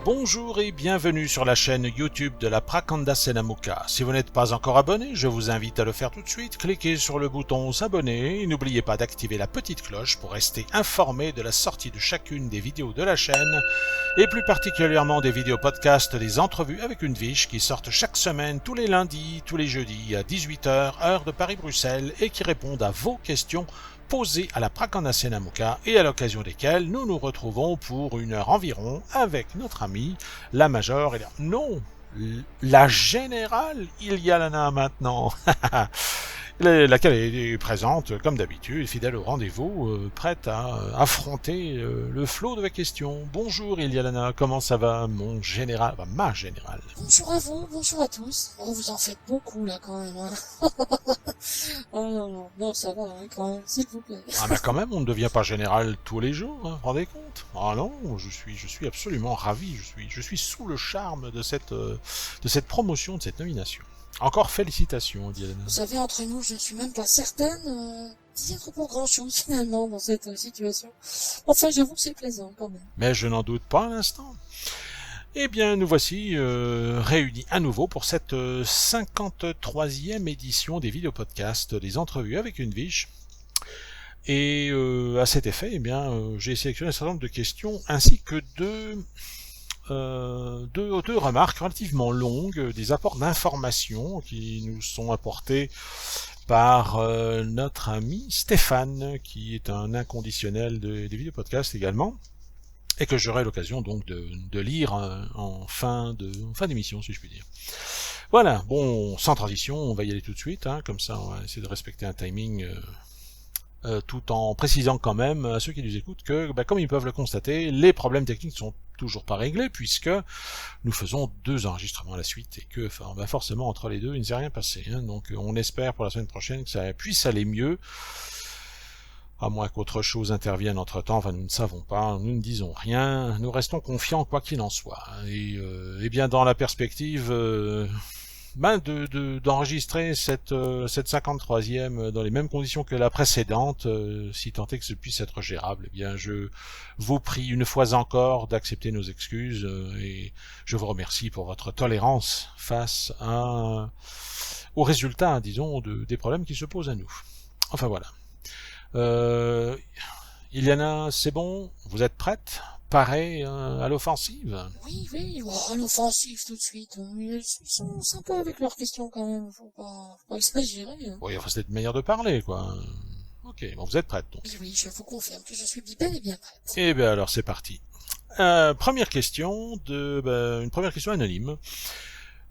Bonjour et bienvenue sur la chaîne YouTube de la Prakanda Senamuka. Si vous n'êtes pas encore abonné, je vous invite à le faire tout de suite. Cliquez sur le bouton s'abonner et n'oubliez pas d'activer la petite cloche pour rester informé de la sortie de chacune des vidéos de la chaîne et plus particulièrement des vidéos podcast des entrevues avec une viche qui sortent chaque semaine tous les lundis, tous les jeudis à 18h heure de Paris-Bruxelles et qui répondent à vos questions posées à la Prakanda Senamuka et à l'occasion desquelles nous nous retrouvons pour 1 heure environ avec notre amie, la Major et la Générale Iliana maintenant, laquelle est présente comme d'habitude, fidèle au rendez-vous, prête à affronter le flot de vos questions. Bonjour Iliana, comment ça va mon général, ma générale? Bonjour à vous, bonjour à tous. Oh, vous en faites beaucoup là quand même. Hein. Oh non, ça va hein, quand même, s'il vous plaît. Ah mais quand même, on ne devient pas général tous les jours, hein, vous vous rendez compte? Ah non, je suis absolument ravi, je suis sous le charme de cette promotion, de cette nomination. Encore félicitations, Diana. Vous savez, entre nous, je ne suis même pas certaine d'y être pour grand-chose finalement dans cette situation. Enfin, j'avoue que c'est plaisant quand même. Mais je n'en doute pas un instant. Eh bien, nous voici réunis à nouveau pour cette 53e édition des vidéopodcasts des entrevues avec une viche. Et à cet effet, eh bien, j'ai sélectionné un certain nombre de questions ainsi que deux remarques relativement longues, des apports d'informations qui nous sont apportés par notre ami Stéphane, qui est un inconditionnel des vidéopodcasts également, et que j'aurai l'occasion donc de lire en fin d'émission, si je puis dire. Voilà, bon, sans transition, on va y aller tout de suite, hein, comme ça on va essayer de respecter un timing tout en précisant quand même à ceux qui nous écoutent que, comme ils peuvent le constater, les problèmes techniques sont toujours pas réglés puisque nous faisons 2 enregistrements à la suite et que forcément entre les deux il ne s'est rien passé, hein, donc on espère pour la semaine prochaine que ça puisse aller mieux, à moins qu'autre chose intervienne entre temps. Nous ne savons pas, nous ne disons rien, nous restons confiants quoi qu'il en soit, et bien dans la perspective d'enregistrer cette 53e dans les mêmes conditions que la précédente, si tant est que ce puisse être gérable, eh bien je vous prie une fois encore d'accepter nos excuses et je vous remercie pour votre tolérance face aux résultats, disons, des problèmes qui se posent à nous. Enfin voilà. Iliana, c'est bon? Vous êtes prête? Parée à l'offensive? Oui, à l'offensive tout de suite. Ils sont sympas avec leurs questions quand même, faut pas exagérer. Hein. Oui, enfin c'est de manière de parler, quoi. Ok, bon, vous êtes prête donc. Oui, je vous confirme que je suis bel et bien prête. Eh bien alors c'est parti. Première question une première question anonyme.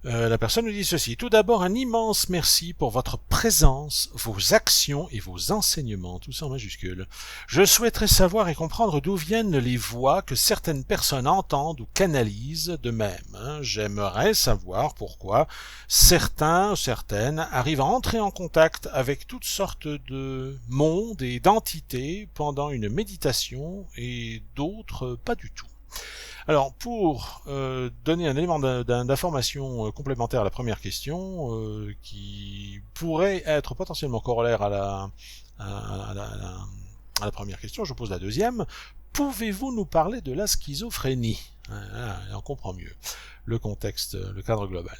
La personne nous dit ceci. Tout d'abord, un immense merci pour votre présence, vos actions et vos enseignements, tout ça en majuscule. Je souhaiterais savoir et comprendre d'où viennent les voix que certaines personnes entendent ou canalisent de même. J'aimerais savoir pourquoi certaines arrivent à entrer en contact avec toutes sortes de mondes et d'entités pendant une méditation et d'autres pas du tout. Alors, pour donner un élément d'information complémentaire à la première question, qui pourrait être potentiellement corollaire à la première question, je pose la deuxième. Pouvez-vous nous parler de la schizophrénie? On comprend mieux le contexte, le cadre global.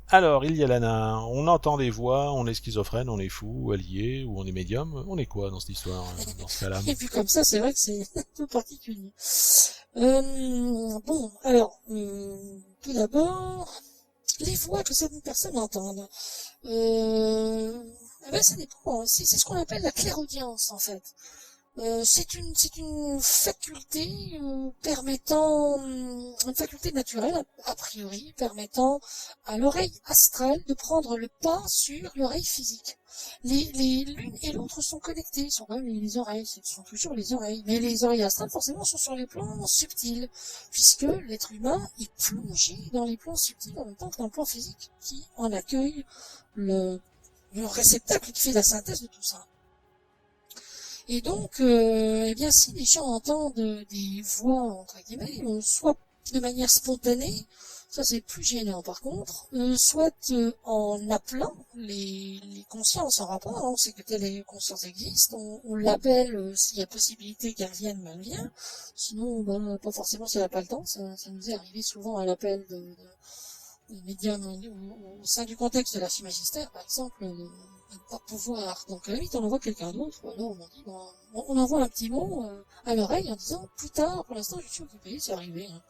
Alors, Iliana, on entend des voix, on est schizophrène, on est fou, allié, ou on est médium. On est quoi dans cette histoire, dans ce cas-là? Et puis comme ça, c'est vrai que c'est tout particulier. Bon, alors, tout d'abord, les voix que certaines personnes entendent. Ça dépend. C'est ce qu'on appelle la clairaudience, en fait. C'est une faculté une faculté naturelle a priori permettant à l'oreille astrale de prendre le pas sur l'oreille physique. L'une et l'autre sont connectées, sont quand même les oreilles, ce sont toujours les oreilles, mais les oreilles astrales forcément sont sur les plans subtils, puisque l'être humain est plongé dans les plans subtils en même temps que dans le plan physique qui en accueille le réceptacle qui fait la synthèse de tout ça. Et donc, si les gens entendent des voix, entre guillemets, soit de manière spontanée, Ça, c'est plus gênant. Par contre, soit en appelant les consciences en rapport, hein, on sait que telle conscience existe, on l'appelle s'il y a possibilité qu'elle vienne, ben, elle vient. Sinon, ben, pas forcément si elle n'a pas le temps. Ça nous est arrivé souvent à l'appel de médiums au sein du contexte de l'archi magistère, par exemple, de ne pas pouvoir. Donc, à la limite, on envoie quelqu'un d'autre, ou alors on dit, ben, on envoie un petit mot à l'oreille en disant, plus tard, pour l'instant, je suis occupé, c'est arrivé. Hein.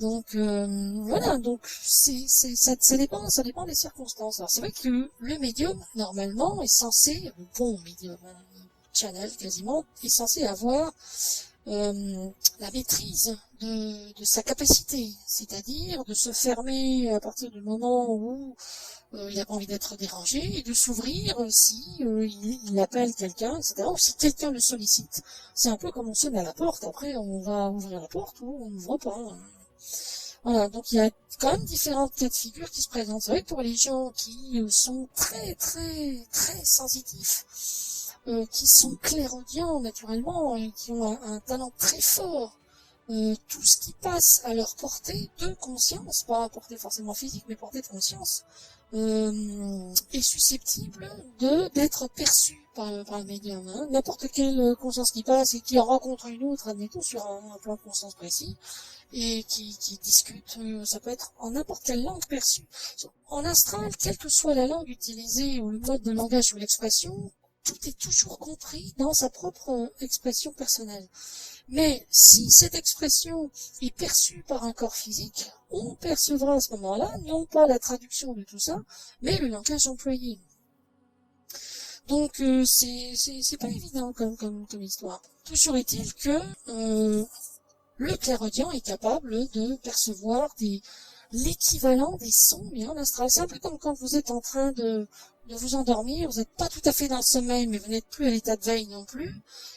Donc voilà, donc ça dépend des circonstances. Alors c'est vrai que le médium normalement est censé, le bon médium, channel quasiment, est censé avoir la maîtrise de sa capacité, c'est-à-dire de se fermer à partir du moment où il n'a pas envie d'être dérangé et de s'ouvrir si il appelle quelqu'un, etc. Ou si quelqu'un le sollicite. C'est un peu comme on sonne à la porte. Après, on va ouvrir la porte ou on n'ouvre pas. Hein. Voilà, donc il y a quand même différentes cas de figure qui se présentent. C'est vrai que pour les gens qui sont très très très sensitifs, qui sont clairaudients naturellement et qui ont un talent très fort, tout ce qui passe à leur portée de conscience, pas portée forcément physique, mais portée de conscience, est susceptible d'être perçu par le médium. Hein. N'importe quelle conscience qui passe et qui rencontre une autre, admettons, sur un plan de conscience précis, et qui discute, ça peut être en n'importe quelle langue perçue. En astral, quelle que soit la langue utilisée ou le mode de langage ou l'expression, tout est toujours compris dans sa propre expression personnelle. Mais si cette expression est perçue par un corps physique, on percevra à ce moment-là non pas la traduction de tout ça, mais le langage employé. Donc c'est pas évident comme histoire. Toujours est-il que le clairaudient est capable de percevoir l'équivalent des sons mais en astral. C'est un peu comme quand vous êtes en train de vous endormir, vous n'êtes pas tout à fait dans le sommeil, mais vous n'êtes plus à l'état de veille non plus.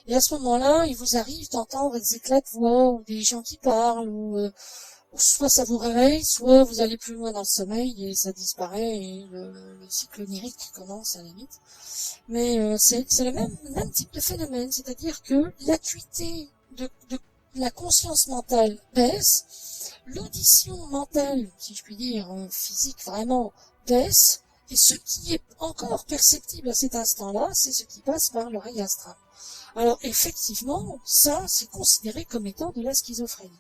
Et à ce moment-là, il vous arrive d'entendre des éclats de voix ou des gens qui parlent, ou soit ça vous réveille, soit vous allez plus loin dans le sommeil et ça disparaît et le cycle onirique commence à la limite. Mais c'est le même type de phénomène, c'est-à-dire que l'acuité de la conscience mentale baisse, l'audition mentale, si je puis dire, physique vraiment, baisse, et ce qui est encore perceptible à cet instant-là, c'est ce qui passe par l'oreille astrale. Alors effectivement, ça, c'est considéré comme étant de la schizophrénie.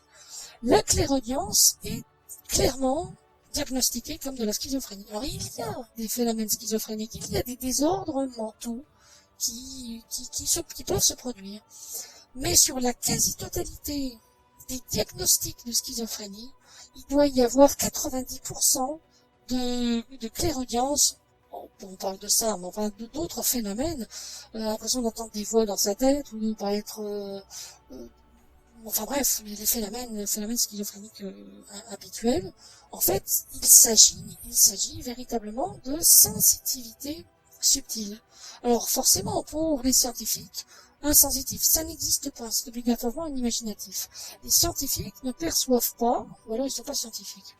La clairaudience est clairement diagnostiquée comme de la schizophrénie. Alors il y a des phénomènes schizophréniques, il y a des désordres mentaux qui peuvent se produire. Mais sur la quasi-totalité des diagnostics de schizophrénie, il doit y avoir 90% de clairaudience. On parle de ça, mais enfin d'autres phénomènes, l'impression d'entendre des voix dans sa tête, ou de ne pas être... enfin bref, les phénomènes schizophréniques habituels. En fait, il s'agit véritablement de sensitivité subtile. Alors forcément, pour les scientifiques, un sensitif, ça n'existe pas, c'est obligatoirement un imaginatif. Les scientifiques ne perçoivent pas, ou alors ils ne sont pas scientifiques,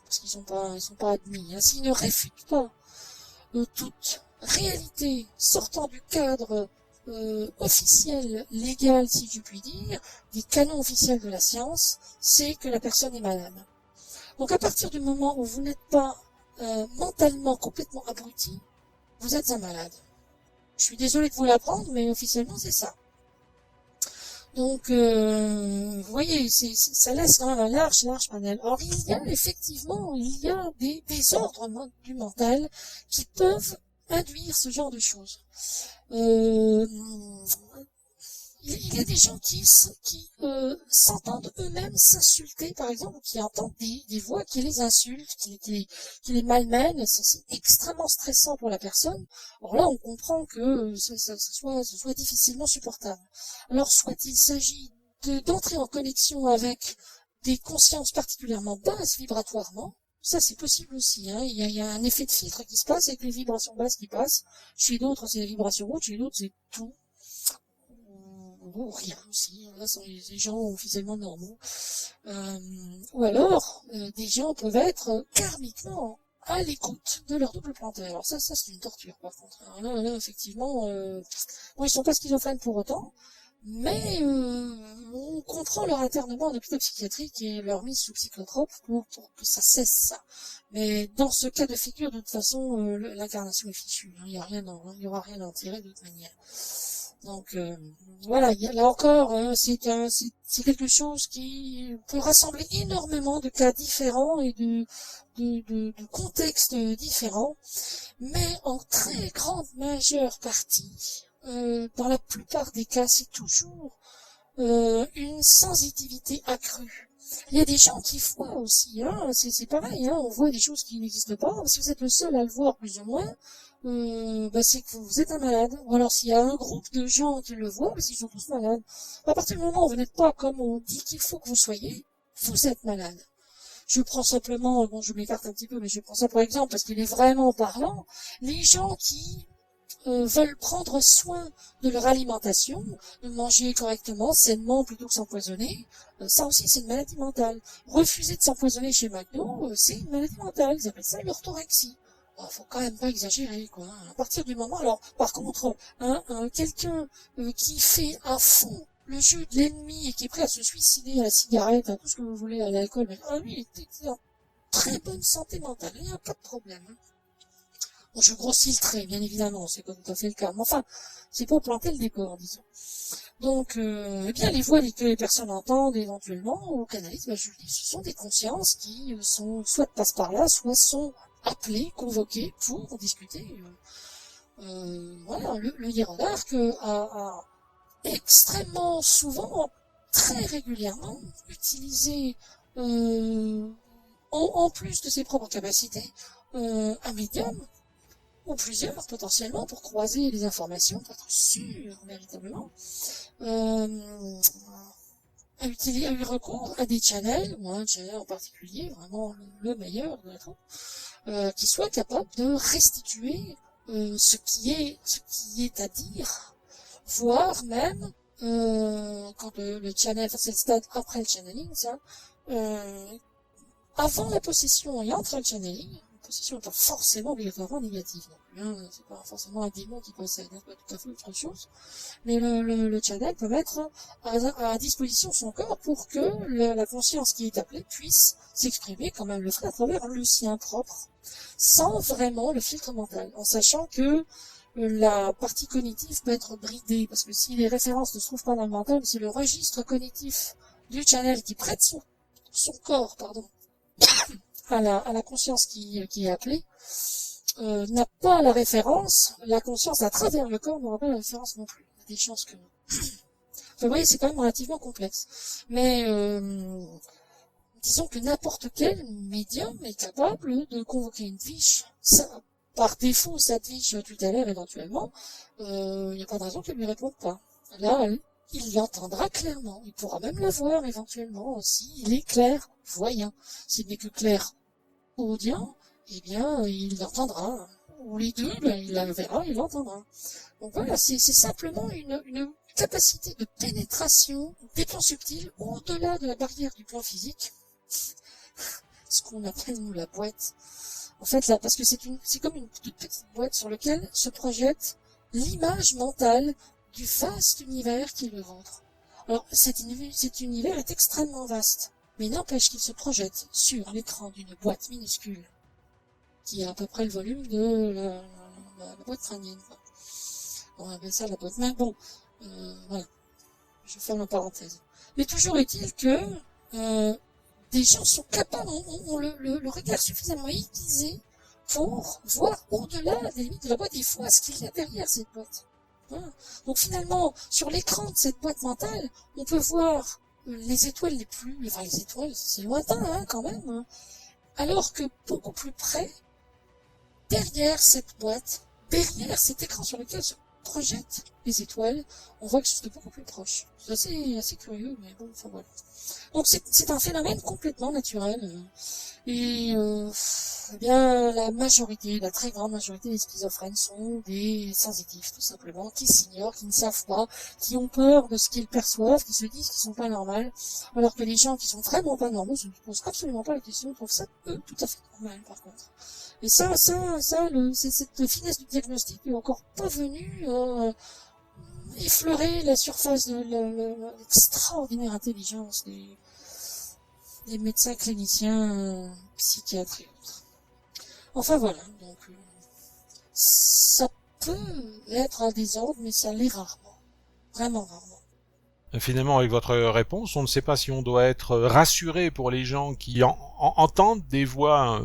parce qu'ils sont pas admis. Hein. S'ils ne réfutent pas toute réalité sortant du cadre officiel, légal, si je puis dire, des canons officiels de la science, c'est que la personne est malade. Donc à partir du moment où vous n'êtes pas mentalement complètement abruti, vous êtes un malade. Je suis désolée de vous l'apprendre, mais officiellement c'est ça. Donc, vous voyez, ça laisse quand même un large panel. Or, il y a effectivement, des désordres du mental qui peuvent induire ce genre de choses. Il y a des gens qui s'entendent eux-mêmes s'insulter, par exemple, qui entendent des voix qui les insultent, qui les malmènent. C'est extrêmement stressant pour la personne. Alors là, on comprend que ça soit difficilement supportable. Alors, soit il s'agit d'entrer en connexion avec des consciences particulièrement basses vibratoirement. Ça, c'est possible aussi. Hein. Il y a un effet de filtre qui se passe avec les vibrations basses qui passent. Chez d'autres, c'est les vibrations hautes. Chez d'autres, c'est tout. Ou rien aussi. Là, sont des gens officiellement normaux. Ou alors, des gens peuvent être karmiquement à l'écoute de leur double plantaire. Alors ça c'est une torture, par contre. Alors là effectivement, bon, ils sont pas schizophrènes pour autant, Mais on comprend leur internement en hôpital psychiatrique et leur mise sous psychotrope pour que ça cesse ça. Mais dans ce cas de figure, de toute façon, l'incarnation est fichue. Hein. Il y aura rien à en tirer de toute manière. Donc voilà, là encore, c'est quelque chose qui peut rassembler énormément de cas différents et de contextes différents, mais en très grande majeure partie, dans la plupart des cas, c'est toujours une sensibilité accrue. Il y a des gens qui voient aussi, hein, c'est pareil, hein, on voit des choses qui n'existent pas. Si vous êtes le seul à le voir plus ou moins, c'est que vous êtes un malade. Ou alors s'il y a un groupe de gens qui le voient, c'est qu'ils sont tous malades. À partir du moment où vous n'êtes pas comme on dit qu'il faut que vous soyez, vous êtes malade. Je prends simplement, bon je m'écarte un petit peu, mais je prends ça pour exemple parce qu'il est vraiment parlant, les gens qui veulent prendre soin de leur alimentation, de manger correctement, sainement plutôt que s'empoisonner, ça aussi c'est une maladie mentale. Refuser de s'empoisonner chez McDo, c'est une maladie mentale, ils appellent ça l'orthorexie. Oh, faut quand même pas exagérer, quoi. À partir du moment, alors, par contre, quelqu'un qui fait à fond le jeu de l'ennemi et qui est prêt à se suicider à la cigarette, à tout ce que vous voulez, à l'alcool, mais lui, il est en très bonne santé mentale, il n'y a pas de problème. Hein. Bon, je grossis le trait, bien évidemment, c'est pas tout à fait le cas. Mais enfin, c'est pour planter le décor, disons. Donc, eh bien, les voix que les personnes entendent éventuellement au canalisme, je le dis, ce sont des consciences qui sont soit passent par là, soit sont appelées, convoquées pour discuter. Voilà, le hiérodarque a extrêmement souvent, très régulièrement, utilisé, en plus de ses propres capacités, un médium ou plusieurs potentiellement pour croiser les informations, pour être sûr véritablement, a eu recours à des channels, ou un channel en particulier, vraiment le meilleur de la troupe, qui soit capable de restituer ce qui est à dire, voire même quand le channel, enfin c'est le stade après le channeling, ça, avant la possession et entre le channeling, la possession étant forcément obligatoirement négative non plus, hein, c'est pas forcément un démon qui possède, c'est pas tout à fait autre chose, mais le channel peut mettre à disposition son corps pour que la conscience qui est appelée puisse s'exprimer comme elle le ferait à travers le sien propre, sans vraiment le filtre mental, en sachant que la partie cognitive peut être bridée, parce que si les références ne se trouvent pas dans le mental, c'est le registre cognitif du channel qui prête son corps, pardon, à la conscience qui est appelée, n'a pas la référence, la conscience à travers le corps n'aura pas la référence non plus. Il y a des chances que non. Enfin, vous voyez, c'est quand même relativement complexe. Mais disons que n'importe quel médium est capable de convoquer une fiche. Ça, par défaut, cette fiche tutélaire éventuellement, il n'y a pas de raison qu'elle lui réponde pas. Là, il l'entendra clairement. Il pourra même la voir éventuellement s'il est clairvoyant. S'il n'est que clairaudient, eh bien, il l'entendra. Ou les deux, ben, il la verra, il l'entendra. Donc voilà, c'est simplement une capacité de pénétration des plans subtils au-delà de la barrière du plan physique. Ce qu'on appelle, nous, la boîte. En fait, là, parce que c'est comme une toute petite boîte sur laquelle se projette l'image mentale du vaste univers qui est le vôtre. Alors, cet univers est extrêmement vaste, mais n'empêche qu'il se projette sur l'écran d'une boîte minuscule, qui a à peu près le volume de la boîte crânienne, quoi. On appelle ça la boîte. Mais bon, voilà. Je ferme la parenthèse. Mais toujours est-il que des gens sont capables, ont le regard suffisamment aiguisé pour voir au-delà des limites de la boîte et voir ce qu'il y a derrière cette boîte. Voilà. Donc finalement, sur l'écran de cette boîte mentale, on peut voir les étoiles enfin les étoiles, c'est lointain, hein, quand même, hein. Alors que beaucoup plus près, derrière cette boîte, derrière cet écran sur lequel se projettent les étoiles, on voit quelque chose de beaucoup plus proche. C'est assez curieux, mais bon, enfin voilà. Donc c'est un phénomène complètement naturel. Et eh bien la très grande majorité des schizophrènes sont des sensitifs, tout simplement, qui s'ignorent, qui ne savent pas, qui ont peur de ce qu'ils perçoivent, qui se disent qu'ils sont pas normaux, alors que les gens qui sont vraiment pas normaux se posent absolument pas la question, trouvent ça eux tout à fait normal par contre. Et c'est cette finesse du diagnostic n'est encore pas venue effleurer la surface de l'extraordinaire intelligence des médecins cliniciens, psychiatres et autres. Enfin voilà, donc ça peut être un désordre, mais ça l'est rarement. Vraiment rarement. Finalement, avec votre réponse, on ne sait pas si on doit être rassuré pour les gens qui entendent des voix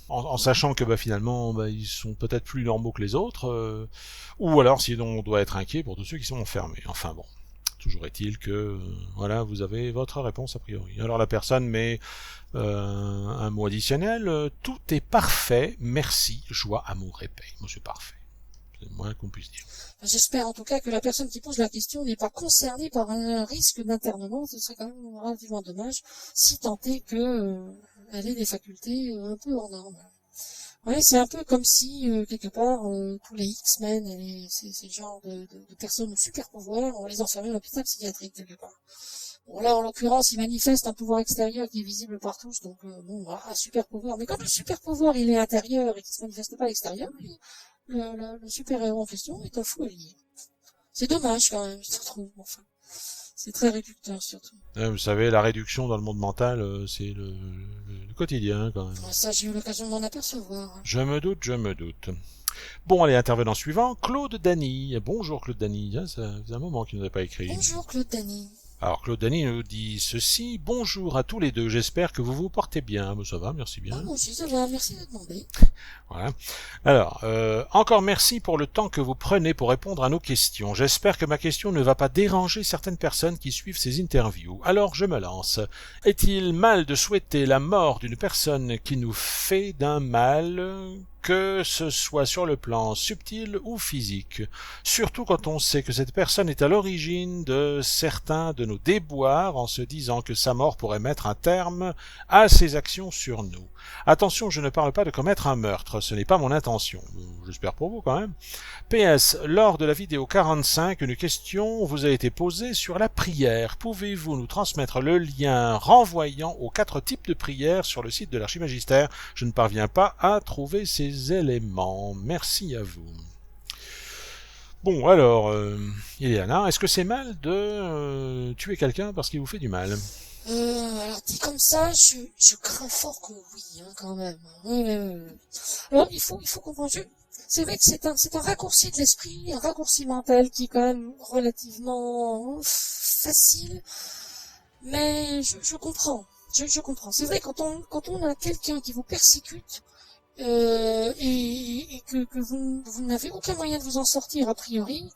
en sachant que finalement ils sont peut-être plus normaux que les autres, ou alors si on doit être inquiet pour tous ceux qui sont enfermés. Enfin bon, toujours est-il que voilà, vous avez votre réponse a priori. Alors la personne met un mot additionnel, tout est parfait, merci, joie, amour et paix. Moi c'est parfait. C'est le moins qu'on puisse dire. J'espère en tout cas que la personne qui pose la question n'est pas concernée par un risque d'internement. Ce serait quand même relativement dommage si tant est que elle ait des facultés un peu hors normes. Ouais, c'est un peu comme si quelque part tous les X-Men et ces genres de personnes aux super pouvoirs, on les enfermait à l'hôpital psychiatrique quelque part. Bon là en l'occurrence il manifeste un pouvoir extérieur qui est visible par tous, donc un super pouvoir. Mais comme le super pouvoir il est intérieur et qu'il se manifeste pas à l'extérieur, le super-héros en question est un fou allié. C'est dommage quand même, je trouve, enfin. C'est très réducteur surtout. Vous savez, la réduction dans le monde mental, c'est le quotidien quand même. Ça, j'ai eu l'occasion de m'en apercevoir. Je me doute, je me doute. Bon, allez, intervenant suivant, Claude Dany. Bonjour Claude Dany, ça faisait un moment qu'il nous avait pas écrit. Bonjour Claude Dany. Alors Claude Dany nous dit ceci, bonjour à tous les deux, j'espère que vous vous portez bien. Ça va, merci bien. Moi aussi ça va, merci de demander. Voilà. Alors, encore merci pour le temps que vous prenez pour répondre à nos questions. J'espère que ma question ne va pas déranger certaines personnes qui suivent ces interviews. Alors je me lance. Est-il mal de souhaiter la mort d'une personne qui nous fait d'un mal, que ce soit sur le plan subtil ou physique, surtout quand on sait que cette personne est à l'origine de certains de nos déboires en se disant que sa mort pourrait mettre un terme à ses actions sur nous. Attention, je ne parle pas de commettre un meurtre, ce n'est pas mon intention. J'espère pour vous quand même. PS, lors de la vidéo 45, une question vous a été posée sur la prière. Pouvez-vous nous transmettre le lien renvoyant aux 4 types de prières sur le site de l'Archimagistère? Je ne parviens pas à trouver ces éléments. Merci à vous. Bon, alors, Iliana, est-ce que c'est mal de tuer quelqu'un parce qu'il vous fait du mal? Alors dit comme ça, je crains fort que oui, hein, quand même. Oui. Alors il faut comprendre. C'est vrai que c'est un raccourci de l'esprit, un raccourci mental qui est quand même relativement facile, mais je comprends. Je comprends. C'est vrai quand on a quelqu'un qui vous persécute et que vous n'avez aucun moyen de vous en sortir a priori,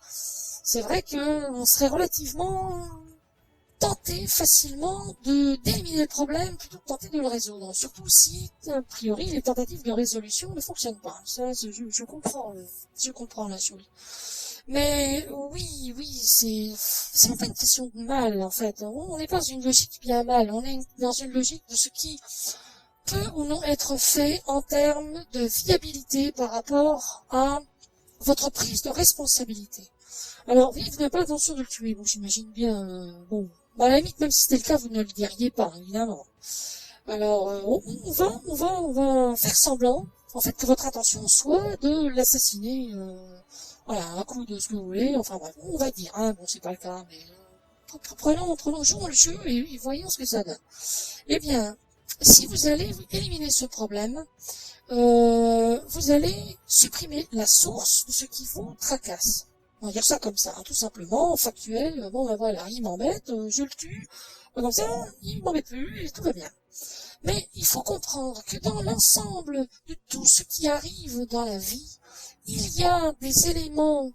c'est vrai que on serait relativement tenter facilement d'éliminer le problème plutôt que tenter de le résoudre. Surtout si, a priori, les tentatives de résolution ne fonctionnent pas. Ça, je comprends la chose. Mais oui, c'est pas une question de mal, en fait. On n'est pas dans une logique bien-mal. On est dans une logique de ce qui peut ou non être fait en termes de viabilité par rapport à votre prise de responsabilité. Alors, oui, vous n'avez pas l'intention de le tuer. Bon, j'imagine bien, à la limite, même si c'était le cas, vous ne le diriez pas, évidemment. Alors, on va faire semblant, en fait, que votre intention soit de l'assassiner, un coup de ce que vous voulez, enfin bref, on va dire, c'est pas le cas, mais jouons le jeu et voyons ce que ça donne. Eh bien, si vous allez éliminer ce problème, vous allez supprimer la source de ce qui vous tracasse. On va dire ça comme ça, tout simplement, factuel, voilà, il m'embête, je le tue, comme ça, il m'embête plus, et tout va bien. Mais il faut comprendre que dans l'ensemble de tout ce qui arrive dans la vie, il y a des éléments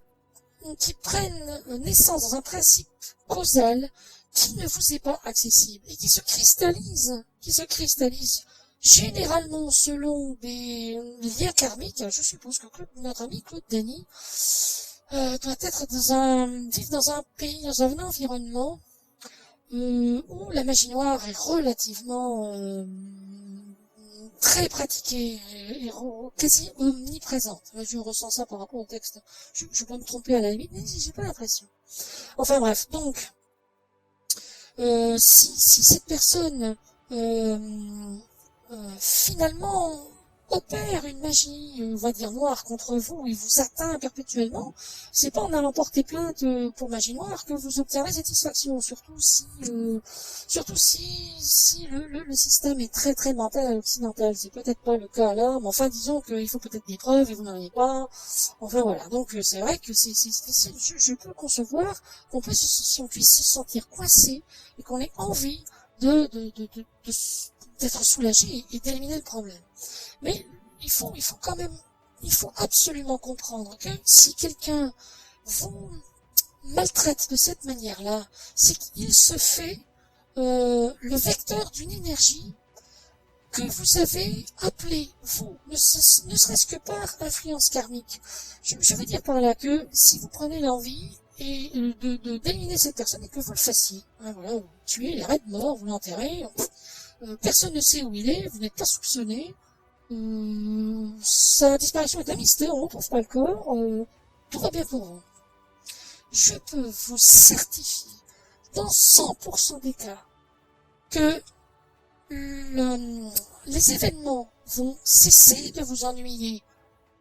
qui prennent naissance dans un principe causal qui ne vous est pas accessible, et qui se cristallise généralement selon des liens karmiques. Je suppose que notre ami Claude Dany doit être vivre dans un pays, dans un environnement où la magie noire est relativement très pratiquée et quasi omniprésente. Je ressens ça par rapport au texte. Je peux me tromper à la limite, mais j'ai pas l'impression. Enfin bref, donc si cette personne finalement opère une magie, on va dire noire contre vous et vous atteint perpétuellement, c'est pas en allant porter plainte pour magie noire que vous obtiendrez satisfaction, surtout si le système est très très mental et occidental. C'est peut-être pas le cas là, mais enfin disons qu'il faut peut-être des preuves et vous n'en avez pas. Enfin voilà, donc c'est vrai que c'est difficile. Je peux concevoir qu'on si on puisse se sentir coincé et qu'on ait envie d'être soulagé et d'éliminer le problème. Mais il faut quand même, il faut absolument comprendre que si quelqu'un vous maltraite de cette manière-là, c'est qu'il se fait le vecteur d'une énergie que vous avez appelée, vous, ne serait-ce que par influence karmique. Je veux dire par là que si vous prenez l'envie et d'éliminer cette personne et que vous le fassiez, hein, voilà, vous tuez, il est mort, vous l'enterrez, personne ne sait où il est, vous n'êtes pas soupçonné, sa disparition est un mystère, on ne trouve pas le corps, tout va bien pour vous. Je peux vous certifier, dans 100% des cas, que les événements vont cesser de vous ennuyer.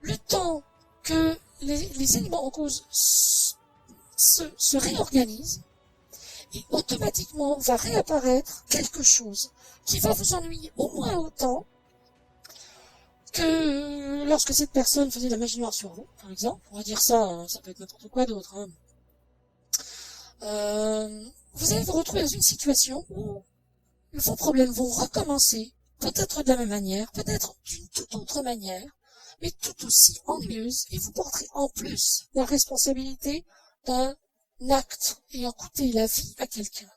Le temps que les éléments en cause se réorganisent, et automatiquement va réapparaître quelque chose qui va vous ennuyer au moins autant que lorsque cette personne faisait de la magie noire sur vous, par exemple. On va dire ça, ça peut être n'importe quoi d'autre. Hein. Vous allez vous retrouver dans une situation où vos problèmes vont recommencer, peut-être de la même manière, peut-être d'une toute autre manière, mais tout aussi ennuyeuse, et vous porterez en plus la responsabilité d'un acte ayant coûté la vie à quelqu'un.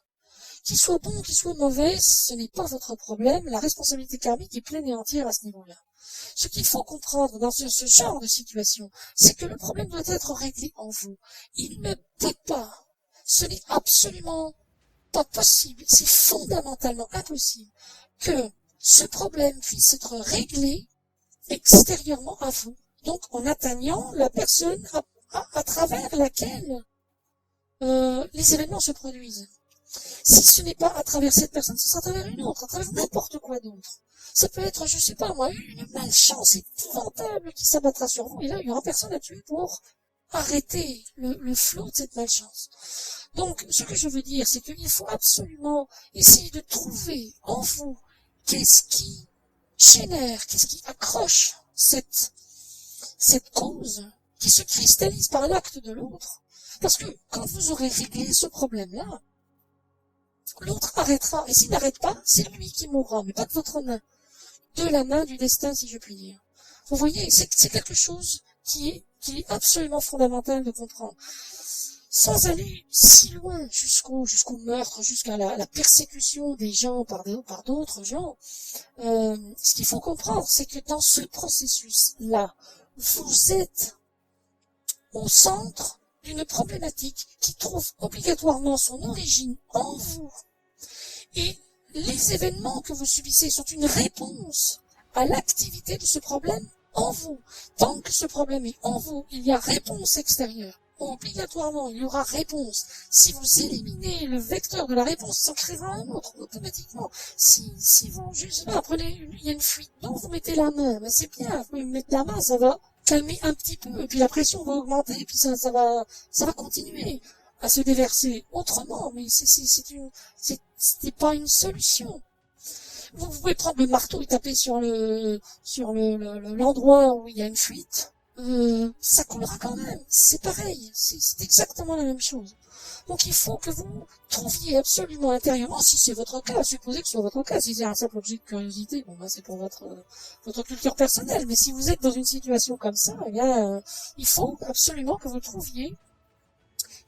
Qu'il soit bon, qu'il soit mauvais, ce n'est pas votre problème, la responsabilité karmique est pleine et entière à ce niveau-là. Ce qu'il faut comprendre dans ce genre de situation, c'est que le problème doit être réglé en vous. Il ne peut pas, ce n'est absolument pas possible, c'est fondamentalement impossible que ce problème puisse être réglé extérieurement à vous, donc en atteignant la personne à travers laquelle les événements se produisent. Si ce n'est pas à travers cette personne, ce sera à travers une autre, à travers n'importe quoi d'autre. Ça peut être, je sais pas moi, une malchance épouvantable qui s'abattra sur vous, et là, il n'y aura personne à tuer pour arrêter le flot de cette malchance. Donc, ce que je veux dire, c'est qu'il faut absolument essayer de trouver en vous qu'est-ce qui génère, qu'est-ce qui accroche cette cause qui se cristallise par l'acte de l'autre. Parce que quand vous aurez réglé ce problème-là, l'autre arrêtera. Et s'il n'arrête pas, c'est lui qui mourra, mais pas de votre main. De la main du destin, si je puis dire. Vous voyez, c'est quelque chose qui est absolument fondamental de comprendre. Sans aller si loin jusqu'au meurtre, jusqu'à la persécution des gens par d'autres gens, ce qu'il faut comprendre, c'est que dans ce processus-là, vous êtes au centre d'une problématique qui trouve obligatoirement son origine en vous. Et les événements que vous subissez sont une réponse à l'activité de ce problème en vous. Tant que ce problème est en vous, il y a réponse extérieure. Obligatoirement, il y aura réponse. Si vous éliminez le vecteur de la réponse, ça créera un autre, automatiquement. Si vous, je sais pas, il y a une fuite d'eau, vous mettez la main, ben c'est bien, vous pouvez mettre la main, ça va calmer un petit peu, et puis la pression va augmenter, et puis ça va continuer à se déverser autrement, mais c'était pas une solution. Vous pouvez prendre le marteau et taper sur l'endroit où il y a une fuite, ça coulera quand même. C'est pareil, c'est exactement la même chose. Donc il faut que vous trouviez absolument intérieurement, si c'est votre cas, supposez que ce soit votre cas, si c'est un simple objet de curiosité, bon ben c'est pour votre culture personnelle, mais si vous êtes dans une situation comme ça, eh bien, il faut absolument que vous trouviez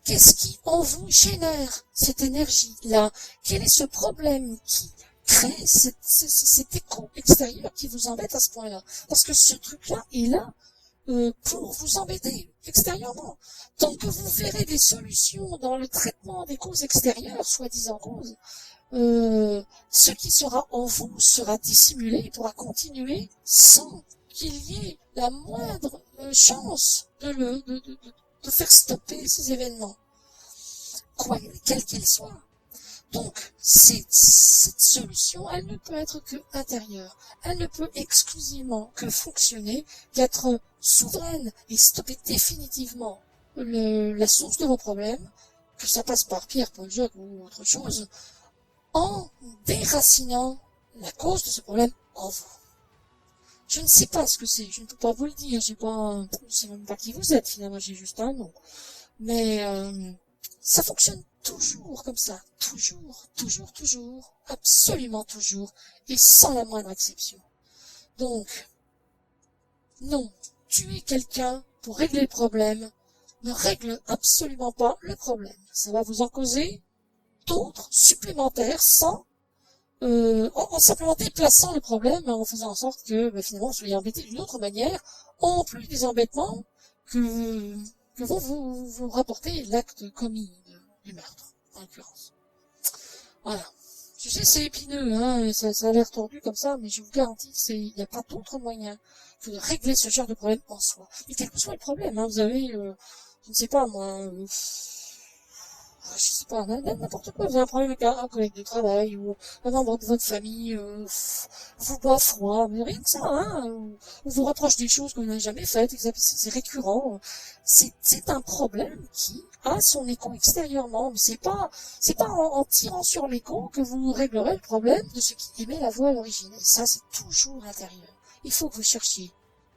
qu'est-ce qui en vous génère cette énergie-là, quel est ce problème qui crée cet écho extérieur qui vous embête à ce point-là, parce que ce truc-là est là pour vous embêter extérieurement. Tant que vous verrez des solutions dans le traitement des causes extérieures, soi-disant causes, ce qui sera en vous sera dissimulé et pourra continuer sans qu'il y ait la moindre chance de faire stopper ces événements, quels qu'ils soient. Donc, cette solution, elle ne peut être que intérieure. Elle ne peut exclusivement que fonctionner, qu'être souveraine et stopper définitivement la source de vos problèmes, que ça passe par Pierre, Paul, Jacques ou autre chose, en déracinant la cause de ce problème en vous. Je ne sais pas ce que c'est, je ne peux pas vous le dire, je sais même pas qui vous êtes finalement, j'ai juste un nom. Mais ça fonctionne toujours comme ça, toujours, absolument toujours, et sans la moindre exception. Donc, non, tuer quelqu'un pour régler le problème ne règle absolument pas le problème. Ça va vous en causer d'autres supplémentaires en simplement déplaçant le problème, en faisant en sorte que finalement vous soyez embêté d'une autre manière, en plus des embêtements que vous rapportez l'acte commis du meurtre, en l'occurrence. Voilà. Je sais, c'est épineux, hein, ça a l'air tordu comme ça, mais je vous garantis, il n'y a pas d'autre moyen que de régler ce genre de problème en soi. Et quel que soit le problème, hein, vous avez, je ne sais pas moi, je sais pas, n'importe quoi, vous avez un problème avec un collègue de travail, ou un membre de votre famille, vous boit froid, mais rien que ça, hein, ou vous reproche des choses que vous n'avez jamais faites, c'est récurrent, c'est un problème qui a son écho extérieurement, mais c'est pas en tirant sur l'écho que vous réglerez le problème de ce qui émet la voix à l'origine, et ça, c'est toujours intérieur. Il faut que vous cherchiez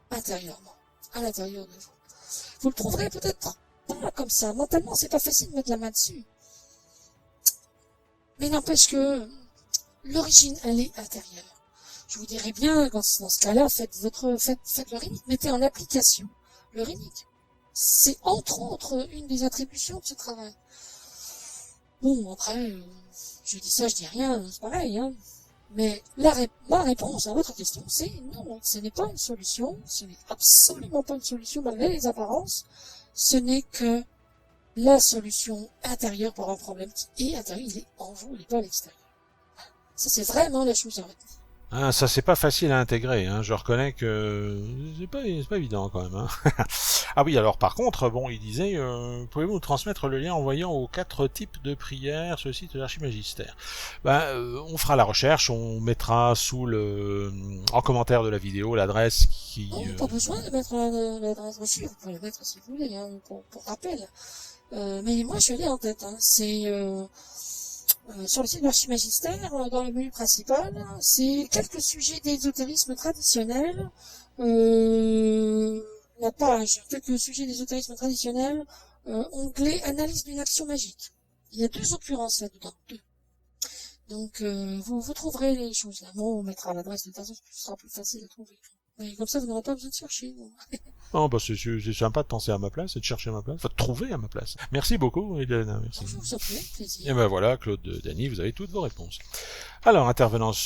intérieurement, à l'intérieur de vous. Vous le trouverez peut-être pas comme ça. Mentalement, c'est pas facile de mettre la main dessus. Mais n'empêche que l'origine, elle est intérieure. Je vous dirais bien, dans ce cas-là, faites le RIMIC, mettez en application le RIMIC. C'est entre autres une des attributions de ce travail. Bon, après, je dis ça, je dis rien, c'est pareil, hein. Mais ma réponse à votre question, c'est non, ce n'est pas une solution, ce n'est absolument pas une solution malgré les apparences, ce n'est que la solution intérieure pour un problème qui est intérieur, il est en vous, il n'est pas à l'extérieur. Ça, c'est vraiment la chose à retenir. Ah, ça c'est pas facile à intégrer, hein. Je reconnais que c'est pas évident quand même, hein. Ah oui, alors par contre, bon, il disait, pouvez-vous nous transmettre le lien envoyant aux 4 types de prières sur le site de l'Archimagistère? On fera la recherche, on mettra en commentaire de la vidéo l'adresse qui... Non, pas besoin de mettre l'adresse reçue, vous pouvez la mettre si vous voulez, hein, pour rappel. Mais moi je l'ai en tête, hein. C'est sur le site de l'Archimagistère, dans le menu principal, c'est quelques sujets d'ésotérisme traditionnel, la page, quelques sujets d'ésotérisme traditionnel, onglet analyse d'une action magique. Il y a 2 occurrences là-dedans, 2. Donc vous trouverez les choses là. Bon, on mettra l'adresse de toute façon, ce sera plus facile à trouver. Mais comme ça, vous n'aurez pas besoin de chercher. Bon. Oh, bah c'est sympa de penser à ma place et de chercher à ma place, enfin de trouver à ma place. Merci beaucoup, Elena, merci. Je vous en prie, plaisir. Et ben voilà, Claude, Dany, vous avez toutes vos réponses. Alors, intervenante,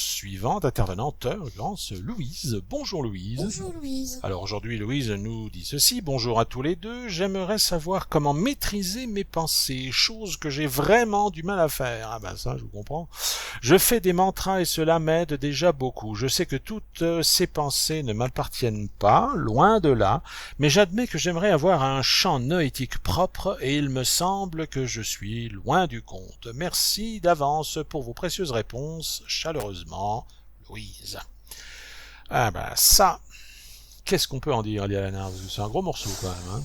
Louise. Bonjour Louise. Bonjour Louise. Alors aujourd'hui, Louise nous dit ceci. Bonjour à tous les deux. J'aimerais savoir comment maîtriser mes pensées, chose que j'ai vraiment du mal à faire. Ah ben ça, je vous comprends. Je fais des mantras et cela m'aide déjà beaucoup. Je sais que toutes ces pensées ne m'appartiennent pas, loin de là, mais j'admets que j'aimerais avoir un champ noétique propre et il me semble que je suis loin du compte. Merci d'avance pour vos précieuses réponses. Chaleureusement, Louise. Ah ben ça, qu'est-ce qu'on peut en dire, Liana? C'est un gros morceau quand même, hein.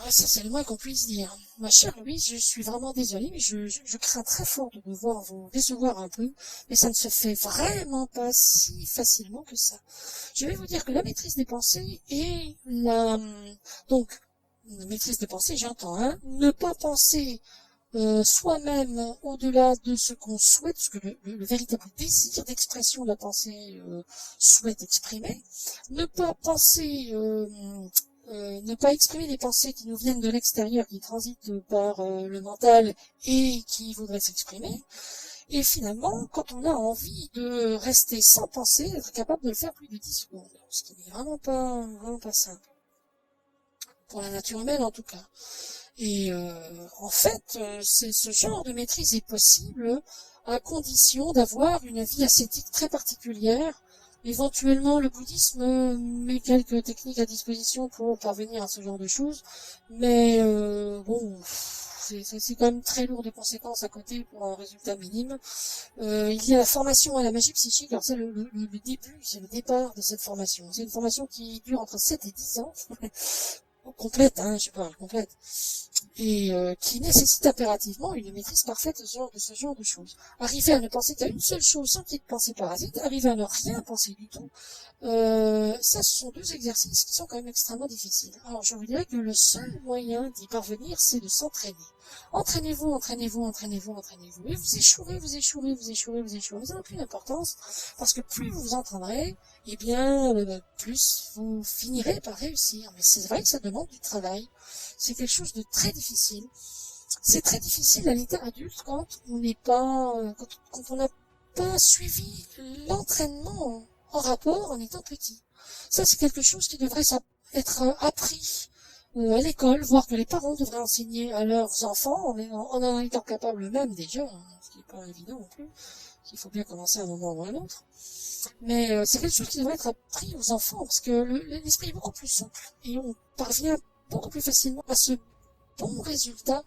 Ouais, ça c'est le moins qu'on puisse dire. Ma chère Louise, je suis vraiment désolée, mais je crains très fort de devoir vous décevoir un peu, mais ça ne se fait vraiment pas si facilement que ça. Je vais vous dire que la maîtrise des pensées et donc, la maîtrise des pensées, j'entends, hein, ne pas penser soi-même au-delà de ce qu'on souhaite, ce que le véritable désir d'expression de la pensée souhaite exprimer, ne pas penser, ne pas exprimer des pensées qui nous viennent de l'extérieur, qui transitent par le mental et qui voudraient s'exprimer, et finalement, quand on a envie de rester sans penser, être capable de le faire plus de 10 secondes, ce qui n'est vraiment pas simple, pour la nature humaine en tout cas. Et en fait, ce genre de maîtrise est possible à condition d'avoir une vie ascétique très particulière. Éventuellement, le bouddhisme met quelques techniques à disposition pour parvenir à ce genre de choses, mais bon, c'est quand même très lourd de conséquences à côté pour un résultat minime. Il y a la formation à la magie psychique. Alors c'est le début, c'est le départ de cette formation. C'est une formation qui dure entre 7 et 10 ans. Complète, hein, je parle complète. Et qui nécessite impérativement une maîtrise parfaite de ce genre de choses. Arriver à ne penser qu'à une seule chose sans qu'il y ait de pensée parasite, arriver à ne rien penser du tout, ça ce sont deux exercices qui sont quand même extrêmement difficiles. Alors je vous dirais que le seul moyen d'y parvenir, c'est de s'entraîner. Entraînez-vous, entraînez-vous, entraînez-vous, entraînez-vous. Et vous échouerez, vous échouerez, vous échouerez, vous échouerez. Ça n'a plus d'importance, parce que plus vous vous entraînerez, eh bien, plus vous finirez par réussir. Mais c'est vrai que ça demande du travail. C'est quelque chose de très difficile. C'est très difficile à l'état adulte quand on n'est pas, quand on n'a pas suivi l'entraînement en rapport en étant petit. Ça, c'est quelque chose qui devrait être appris à l'école, voire que les parents devraient enseigner à leurs enfants en étant capables eux-mêmes déjà, hein, ce qui n'est pas évident non plus. Il faut bien commencer à un moment ou à un autre. Mais c'est quelque chose qui devrait être appris aux enfants, parce que l'esprit est beaucoup plus souple, et on parvient beaucoup plus facilement à ce bon résultat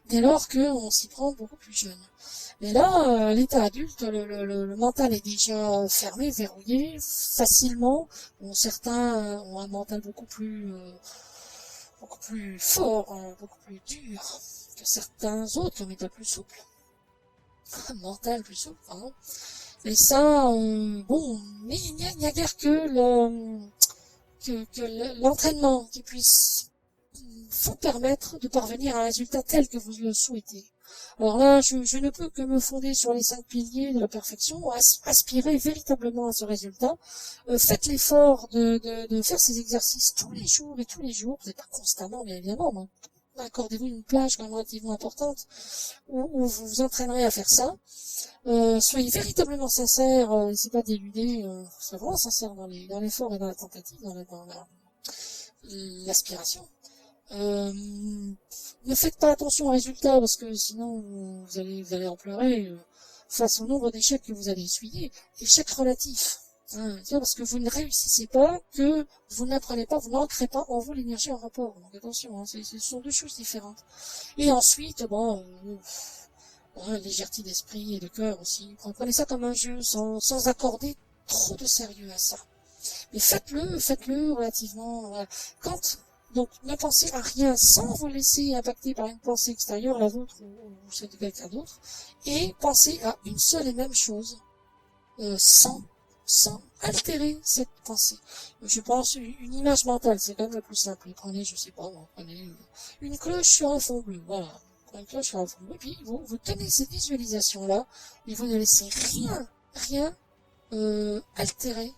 dès lors qu'on s'y prend beaucoup plus jeune. Mais là, à l'état adulte, le mental est déjà fermé, verrouillé, facilement. Bon, certains ont un mental beaucoup plus fort, beaucoup plus dur que certains autres qui ont un mental plus souple. Un mental plus souple, pardon. Et ça, bon, mais il n'y a guère que l'entraînement qui puisse vous permettre de parvenir à un résultat tel que vous le souhaitez. Alors là, je ne peux que me fonder sur les 5 piliers de la perfection, aspirer véritablement à ce résultat. Faites l'effort de faire ces exercices tous les jours et tous les jours. Vous n'êtes pas constamment, bien évidemment, mais accordez-vous une plage quand même relativement importante où vous vous entraînerez à faire ça. Soyez véritablement sincère, c'est pas déluder, soyez vraiment sincère dans l'effort et dans la tentative, dans l'aspiration. Ne faites pas attention au résultat parce que sinon vous allez en pleurer face au nombre d'échecs que vous allez essuyer. Échecs relatifs. Parce que vous ne réussissez pas, que vous n'apprenez pas, vous n'ancrez pas en vous l'énergie en rapport. Donc attention, ce sont deux choses différentes. Et ensuite, légèreté d'esprit et de cœur aussi. Prenez ça comme un jeu sans accorder trop de sérieux à ça. Mais faites-le relativement. Donc, ne pensez à rien sans vous laisser impacter par une pensée extérieure, la vôtre ou celle de quelqu'un d'autre, et pensez à une seule et même chose, sans altérer cette pensée. Je pense une image mentale, c'est quand même la plus simple. Prenez, je sais pas, prenez une cloche sur un fond bleu, voilà. Une cloche sur un fond bleu, et puis vous tenez cette visualisation-là, et vous ne laissez rien altérer.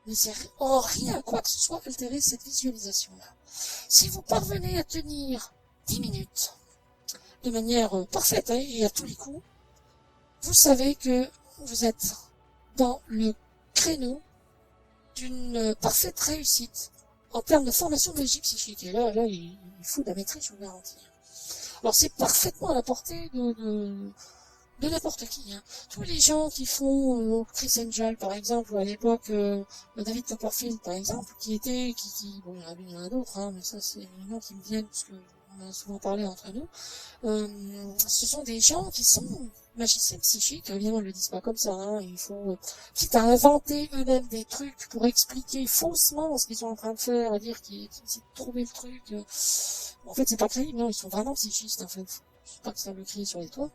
Ne laissez en rien, quoi que ce soit, altérer cette visualisation-là. Si vous parvenez à tenir 10 minutes de manière parfaite et à tous les coups, vous savez que vous êtes dans le créneau d'une parfaite réussite en termes de formation de magie psychique. Et là, il faut de la maîtrise, je vous garantis. Alors c'est parfaitement à la portée de n'importe qui. Tous les gens qui font Chris Angel, par exemple, ou à l'époque David Copperfield, par exemple, bon, il y en a d'autres, mais ça c'est les noms qui me viennent parce que on a souvent parlé entre nous. Ce sont des gens qui sont magiciens psychiques, évidemment ils le disent pas comme ça, il faut quitte à inventer eux-mêmes des trucs pour expliquer faussement ce qu'ils sont en train de faire, à dire qu'ils essaient de trouver le truc. En fait c'est pas crédible, non, ils sont vraiment psychistes en fait. Je sais pas que ça le crie sur les toits.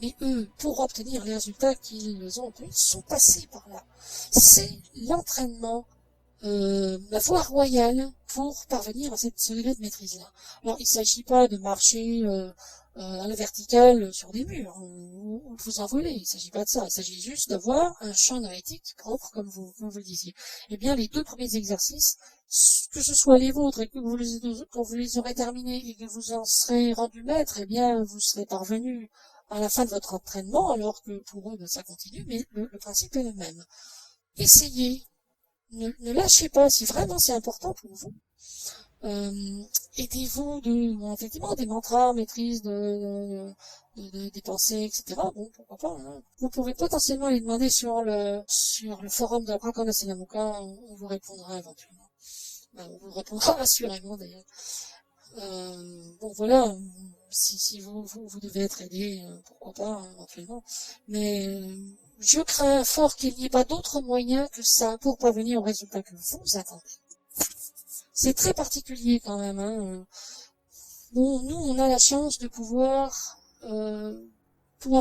Mais eux, pour obtenir les résultats qu'ils ont obtenus, sont passés par là. C'est l'entraînement, la voie royale pour parvenir à ce degré de maîtrise-là. Alors, il ne s'agit pas de marcher à la verticale sur des murs ou de vous envoler. Il ne s'agit pas de ça. Il s'agit juste d'avoir un champ analytique propre, comme vous le disiez. Eh bien, les 2 premiers exercices, que ce soit les vôtres et quand vous les aurez terminés et que vous en serez rendu maître, eh bien, vous serez parvenu à la fin de votre entraînement, alors que pour eux, ça continue, mais le principe est le même. Essayez, ne lâchez pas, si vraiment c'est important pour vous. Aidez-vous effectivement, des mantras, maîtrise des pensées, etc. Bon, pourquoi pas, Vous pouvez potentiellement les demander sur le forum de la Prakonda Selamuka, on vous répondra éventuellement. On vous répondra assurément, d'ailleurs. Bon voilà, si vous devez être aidé, pourquoi pas, éventuellement. Mais je crains fort qu'il n'y ait pas d'autre moyen que ça pour parvenir au résultat que vous attendez. C'est très particulier quand même. Hein. Bon, nous, on a la chance de pouvoir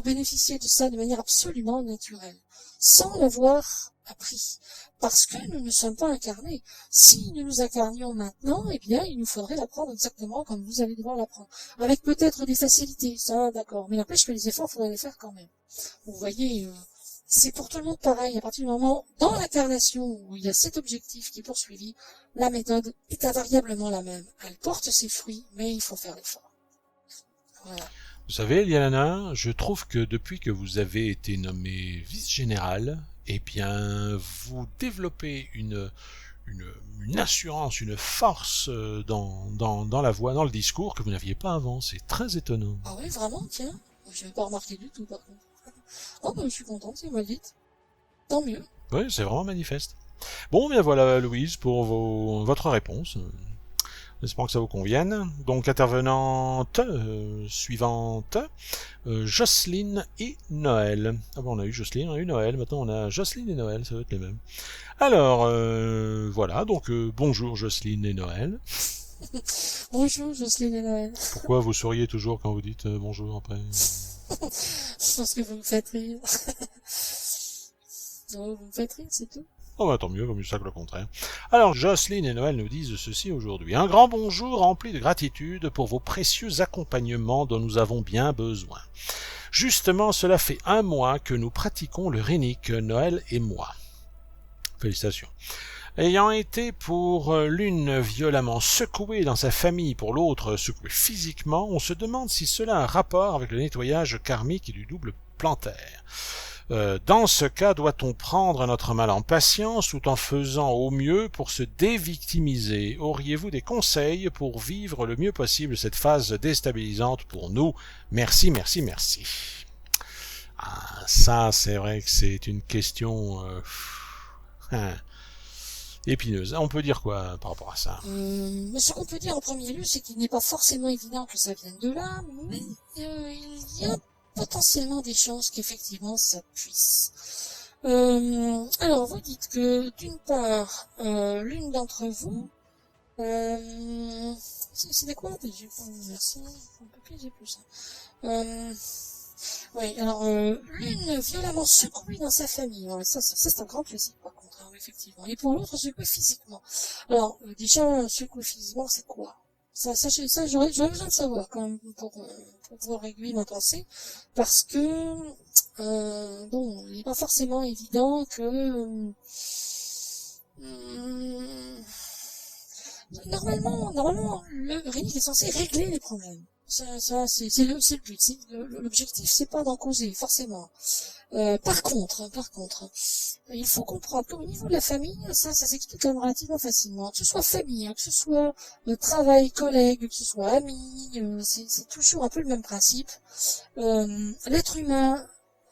bénéficier de ça de manière absolument naturelle, sans l'avoir appris, parce que nous ne sommes pas incarnés. Si nous nous incarnions maintenant, eh bien, il nous faudrait l'apprendre exactement comme vous allez devoir l'apprendre, avec peut-être des facilités, ça, d'accord, mais n'empêche que les efforts, il faudrait les faire quand même. Vous voyez, c'est pour tout le monde pareil, à partir du moment, dans l'incarnation où il y a cet objectif qui est poursuivi, la méthode est invariablement la même. Elle porte ses fruits, mais il faut faire l'effort. Voilà. Vous savez, Liana, je trouve que depuis que vous avez été nommé vice-général, eh bien, vous développez une assurance, une force dans la voix, dans le discours que vous n'aviez pas avant. C'est très étonnant. Ah oui, vraiment, tiens. Je n'avais pas remarqué du tout, par contre. Oh, ben, je suis contente, si vous me le dites. Tant mieux. Oui, c'est vraiment manifeste. Bon, bien voilà, Louise, pour votre réponse. J'espère que ça vous convienne. Donc, intervenante suivante, Jocelyne et Noël. Ah bon, on a eu Jocelyne, on a eu Noël. Maintenant, on a Jocelyne et Noël, ça va être les mêmes. Alors, voilà, donc bonjour Jocelyne et Noël. Bonjour, Jocelyne et Noël. Pourquoi vous souriez toujours quand vous dites bonjour après? Parce que vous me faites rire. Non, vous me faites rire, c'est tout. Oh bah tant mieux, vaut mieux ça que le contraire. Alors Jocelyne et Noël nous disent ceci aujourd'hui. Un grand bonjour rempli de gratitude pour vos précieux accompagnements dont nous avons bien besoin. Justement, cela fait 1 mois que nous pratiquons le Rénique, Noël et moi. Félicitations. Ayant été pour l'une violemment secouée dans sa famille, pour l'autre secouée physiquement, on se demande si cela a un rapport avec le nettoyage karmique et du double plantaire. Dans ce cas, doit-on prendre notre mal en patience tout en faisant au mieux pour se dévictimiser? Auriez-vous des conseils pour vivre le mieux possible cette phase déstabilisante pour nous? Merci, merci, merci. Ah, ça, c'est vrai que c'est une question épineuse. On peut dire quoi par rapport à ça? Mais ce qu'on peut dire en premier lieu, c'est qu'il n'est pas forcément évident que ça vienne de là, mais il y a potentiellement des chances qu'effectivement ça puisse. Alors vous dites que d'une part, l'une d'entre vous, c'était quoi? Merci, j'ai plus ça. Oui, alors l'une violemment secouée dans sa famille, ouais, ça c'est un grand classique par contre, hein, effectivement. Et pour l'autre, secouée physiquement. Alors déjà, secouée physiquement, c'est quoi? Ça j'aurais besoin de savoir quand même pour pouvoir aiguiller ma pensée, parce que bon, il n'est pas forcément évident que normalement, le Rénique est censé régler les problèmes. Ça, c'est le but, c'est l'objectif, c'est pas d'en causer, forcément. Par contre, il faut comprendre qu'au niveau de la famille, ça s'explique quand même relativement facilement. Que ce soit famille, hein, que ce soit travail, collègue, que ce soit ami, c'est toujours un peu le même principe. L'être humain,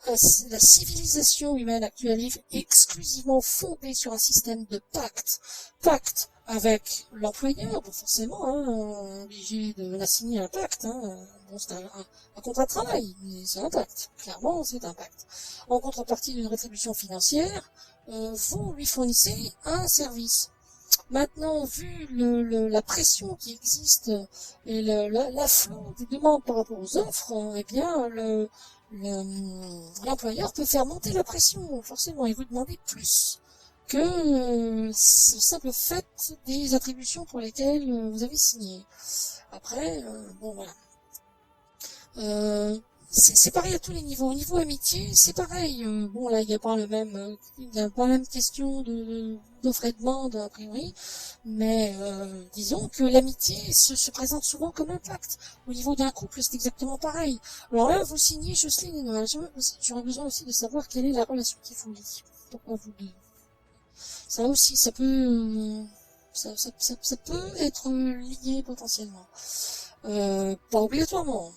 la civilisation humaine actuelle est exclusivement fondée sur un système de pacte. Pacte avec l'employeur, bon forcément, hein, obligé de l'assigner un pacte, hein, bon c'est un contrat de travail, mais c'est un pacte, clairement c'est un pacte. En contrepartie d'une rétribution financière, vous lui fournissez un service. Maintenant, vu la pression qui existe et l'afflux des demandes par rapport aux offres, eh bien l'employeur peut faire monter la pression, forcément, et vous demander plus que ce simple fait des attributions pour lesquelles vous avez signé. Après, bon voilà. C'est pareil à tous les niveaux. Au niveau amitié, c'est pareil. Bon là, il n'y a pas la même question d'offre et demande a priori, mais disons que l'amitié se présente souvent comme un pacte. Au niveau d'un couple, c'est exactement pareil. Alors là, vous signez Jocelyne et Noël. J'aurais besoin aussi de savoir quelle est la relation qui vous lie. Pourquoi vous deux? Ça aussi, ça peut être lié potentiellement. Pas obligatoirement,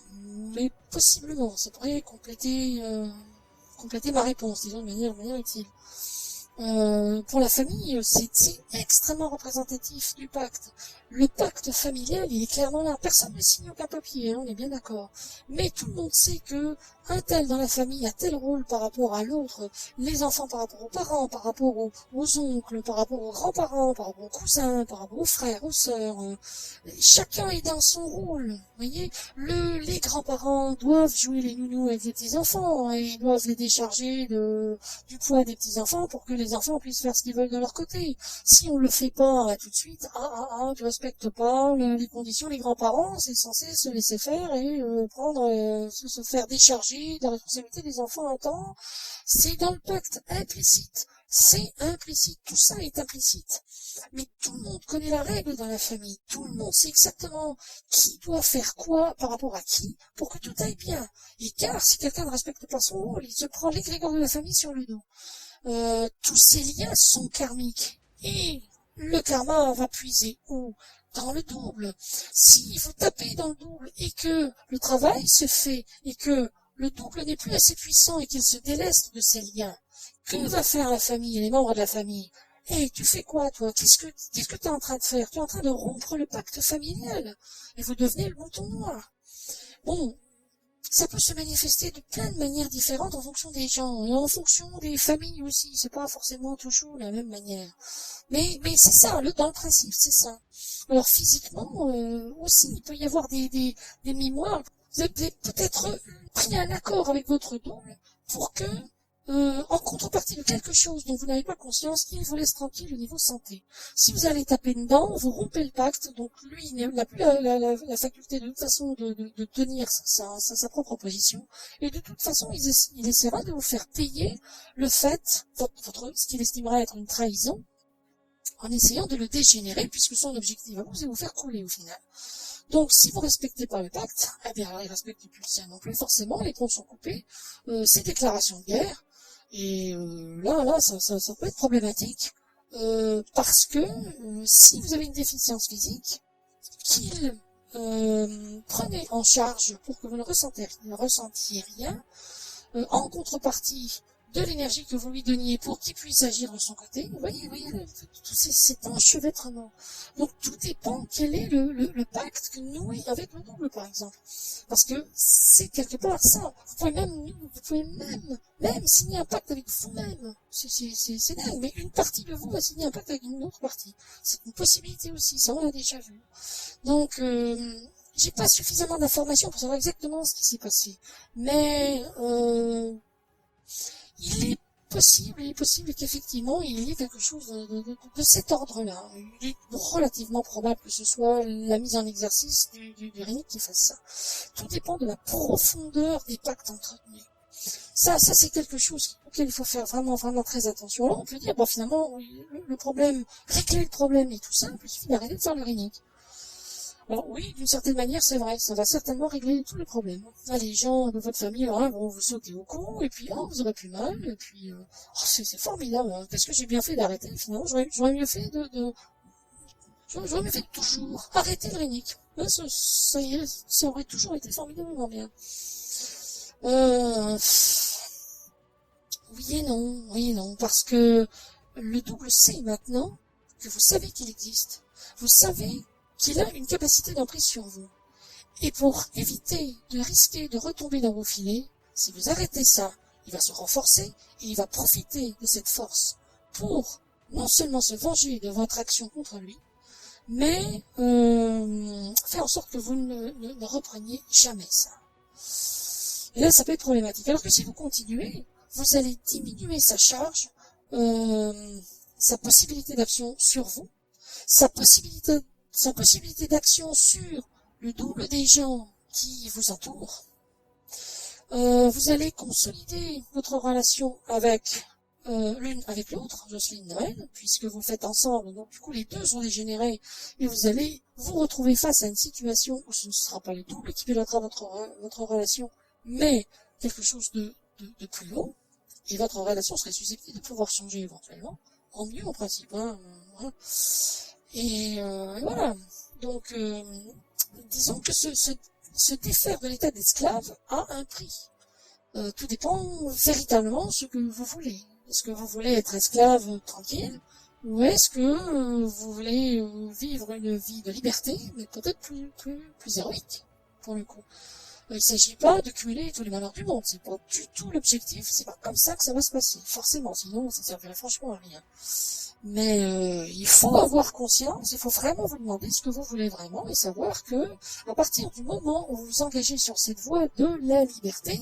mais possiblement. Ça pourrait compléter ma réponse, disons de manière utile. Pour la famille, c'est extrêmement représentatif du pacte. Le pacte familial, il est clairement là. Personne ne signe aucun papier, hein, on est bien d'accord. Mais tout le monde sait que un tel dans la famille a tel rôle par rapport à l'autre. Les enfants par rapport aux parents, par rapport aux oncles, par rapport aux grands-parents, par rapport aux cousins, par rapport aux frères, aux sœurs. Chacun est dans son rôle. Vous voyez, les grands-parents doivent jouer les nounous avec les petits-enfants et ils doivent les décharger du poids des petits-enfants pour que les enfants puissent faire ce qu'ils veulent de leur côté. Si on le fait pas tout de suite, tu respectes pas les conditions, les grands-parents, c'est censé se laisser faire et se faire décharger de la responsabilité des enfants à temps. C'est dans le pacte implicite. C'est implicite, tout ça est implicite. Mais tout le monde connaît la règle dans la famille. Tout le monde sait exactement qui doit faire quoi par rapport à qui pour que tout aille bien. Et car si quelqu'un ne respecte pas son rôle, il se prend l'égrégore de la famille sur le dos. Tous ces liens sont karmiques. Et le karma va puiser où? Dans le double. Si vous tapez dans le double et que le travail se fait et que le double n'est plus assez puissant et qu'il se déleste de ses liens, que va faire la famille et les membres de la famille? Tu fais quoi, toi? Qu'est-ce que tu es en train de faire? Tu es en train de rompre le pacte familial. Et vous devenez le mouton noir. Bon, ça peut se manifester de plein de manières différentes en fonction des gens et en fonction des familles aussi. C'est pas forcément toujours la même manière. Mais c'est ça, dans le principe, c'est ça. Alors physiquement aussi, il peut y avoir des mémoires. Vous avez peut-être pris un accord avec votre double pour que en contrepartie de quelque chose dont vous n'avez pas conscience, il vous laisse tranquille au niveau santé. Si vous allez taper dedans, vous rompez le pacte, donc lui n'a plus la faculté de toute façon de tenir sa propre position, et de toute façon il essaiera de vous faire payer le fait, ce qu'il estimera être une trahison, en essayant de le dégénérer, puisque son objectif à vous, c'est vous faire couler au final. Donc, si vous respectez pas le pacte, alors il respecte plus le sien non plus, forcément, les ponts sont coupés, c'est déclaration de guerre, et là, ça peut être problématique, parce que si vous avez une déficience physique, qu'il prenait en charge pour que vous ne ressentiez rien, en contrepartie de l'énergie que vous lui donniez pour qu'il puisse agir de son côté. Vous voyez, tout cet enchevêtrement. Donc tout dépend quel est le pacte que nous nouez avec le double, par exemple. Parce que c'est quelque part ça. Vous pouvez même signer un pacte avec vous-même. C'est dingue. Mais une partie de vous va signer un pacte avec une autre partie. C'est une possibilité aussi. Ça, on l'a déjà vu. Donc, j'ai pas suffisamment d'informations pour savoir exactement ce qui s'est passé. Mais, il est possible qu'effectivement il y ait quelque chose de cet ordre-là. Il est relativement probable que ce soit la mise en exercice du Rénic qui fasse ça. Tout dépend de la profondeur des pactes entretenus. Ça c'est quelque chose auquel il faut faire vraiment très attention. Alors on peut dire, finalement, régler le problème est tout simple, il suffit d'arrêter de faire le Rénic. Alors oui, d'une certaine manière, c'est vrai, ça va certainement régler tous les problèmes. Les gens de votre famille, vont vous sauter au cou, et puis, vous aurez plus mal, et puis, c'est formidable, hein. Qu'est-ce que j'ai bien fait d'arrêter, finalement, j'aurais mieux fait j'aurais mieux fait de toujours arrêter le Rénic. Ça y est, ça aurait toujours été formidablement bien. Oui et non, parce que le double sait maintenant que vous savez qu'il existe. Vous savez qu'il a une capacité d'emprise sur vous. Et pour éviter de risquer de retomber dans vos filets, si vous arrêtez ça, il va se renforcer et il va profiter de cette force pour non seulement se venger de votre action contre lui, mais faire en sorte que vous ne repreniez jamais ça. Et là, ça peut être problématique. Alors que si vous continuez, vous allez diminuer sa charge, sa possibilité d'action sur vous, sa possibilité d'action sur le double des gens qui vous entourent. Vous allez consolider votre relation avec l'une avec l'autre, Jocelyne Noël, puisque vous le faites ensemble, donc du coup les deux sont dégénérés, et vous allez vous retrouver face à une situation où ce ne sera pas le double qui pilotera votre relation, mais quelque chose de plus haut, et votre relation serait susceptible de pouvoir changer éventuellement, en mieux en principe, hein. Et voilà. Donc, disons que se défaire de l'état d'esclave a un prix. Tout dépend véritablement ce que vous voulez. Est-ce que vous voulez être esclave tranquille, ou est-ce que vous voulez vivre une vie de liberté, mais peut-être plus héroïque, pour le coup. Il ne s'agit pas de cumuler tous les malheurs du monde, c'est pas du tout l'objectif, c'est pas comme ça que ça va se passer, forcément, sinon ça servirait franchement à rien. Mais il faut avoir conscience, il faut vraiment vous demander ce que vous voulez vraiment et savoir que à partir du moment où vous vous engagez sur cette voie de la liberté,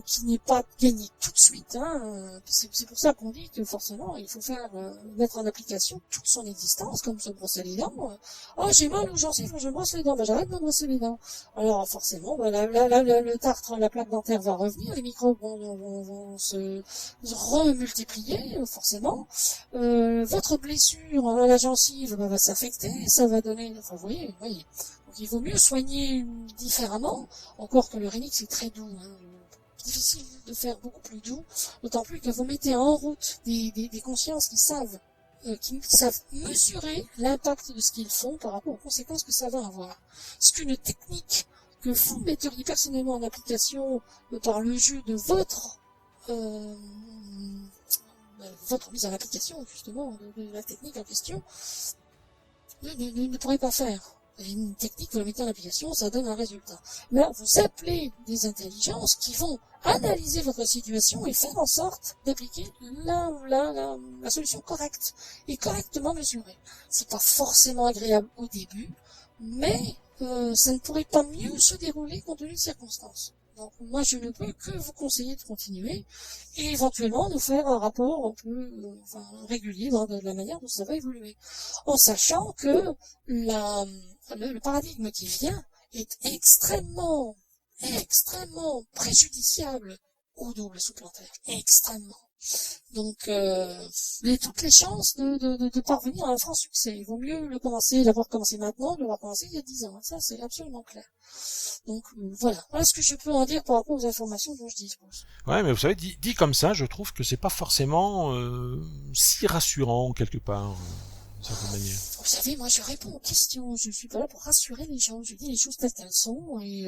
qui n'est pas gagnée tout de suite, c'est pour ça qu'on dit que forcément il faut faire mettre en application toute son existence, comme se brosser les dents. Oh, j'ai mal aux gencives, je me brosse les dents, j'arrête de me brosser les dents. Alors forcément, le tartre, la plaque dentaire va revenir, les microbes vont se remultiplier, forcément. Votre blessure à la gencive va s'affecter, ça va donner, enfin vous voyez. Donc il vaut mieux soigner différemment, encore que le Rhénix est très doux, difficile de faire beaucoup plus doux, d'autant plus que vous mettez en route des consciences qui savent mesurer l'impact de ce qu'ils font par rapport aux conséquences que ça va avoir. Ce qu'une technique que vous metteriez personnellement en application par le jeu de votre mise en application, justement, de la technique en question, ne pourrait pas faire. Une technique, vous la mettez en application, ça donne un résultat. Mais alors, vous appelez des intelligences qui vont analyser votre situation et faire en sorte d'appliquer la solution correcte et correctement mesurée. C'est pas forcément agréable au début, mais ça ne pourrait pas mieux se dérouler compte tenu des circonstances. Donc moi je ne peux que vous conseiller de continuer et éventuellement de faire un rapport un peu régulier de la manière dont ça va évoluer. En sachant que le paradigme qui vient est extrêmement préjudiciable au double supplantaire. Extrêmement. Donc toutes les chances de parvenir à un franc succès. Il vaut mieux l'avoir commencé maintenant, de l'avoir commencé il y a 10 ans. Ça c'est absolument clair. Donc voilà ce que je peux en dire par rapport aux informations dont je dispose. Ouais, mais vous savez, dit comme ça, je trouve que c'est pas forcément si rassurant quelque part, d'une certaine manière. Vous savez, moi je réponds aux questions, je suis pas là pour rassurer les gens, je dis les choses telles qu'elles sont, et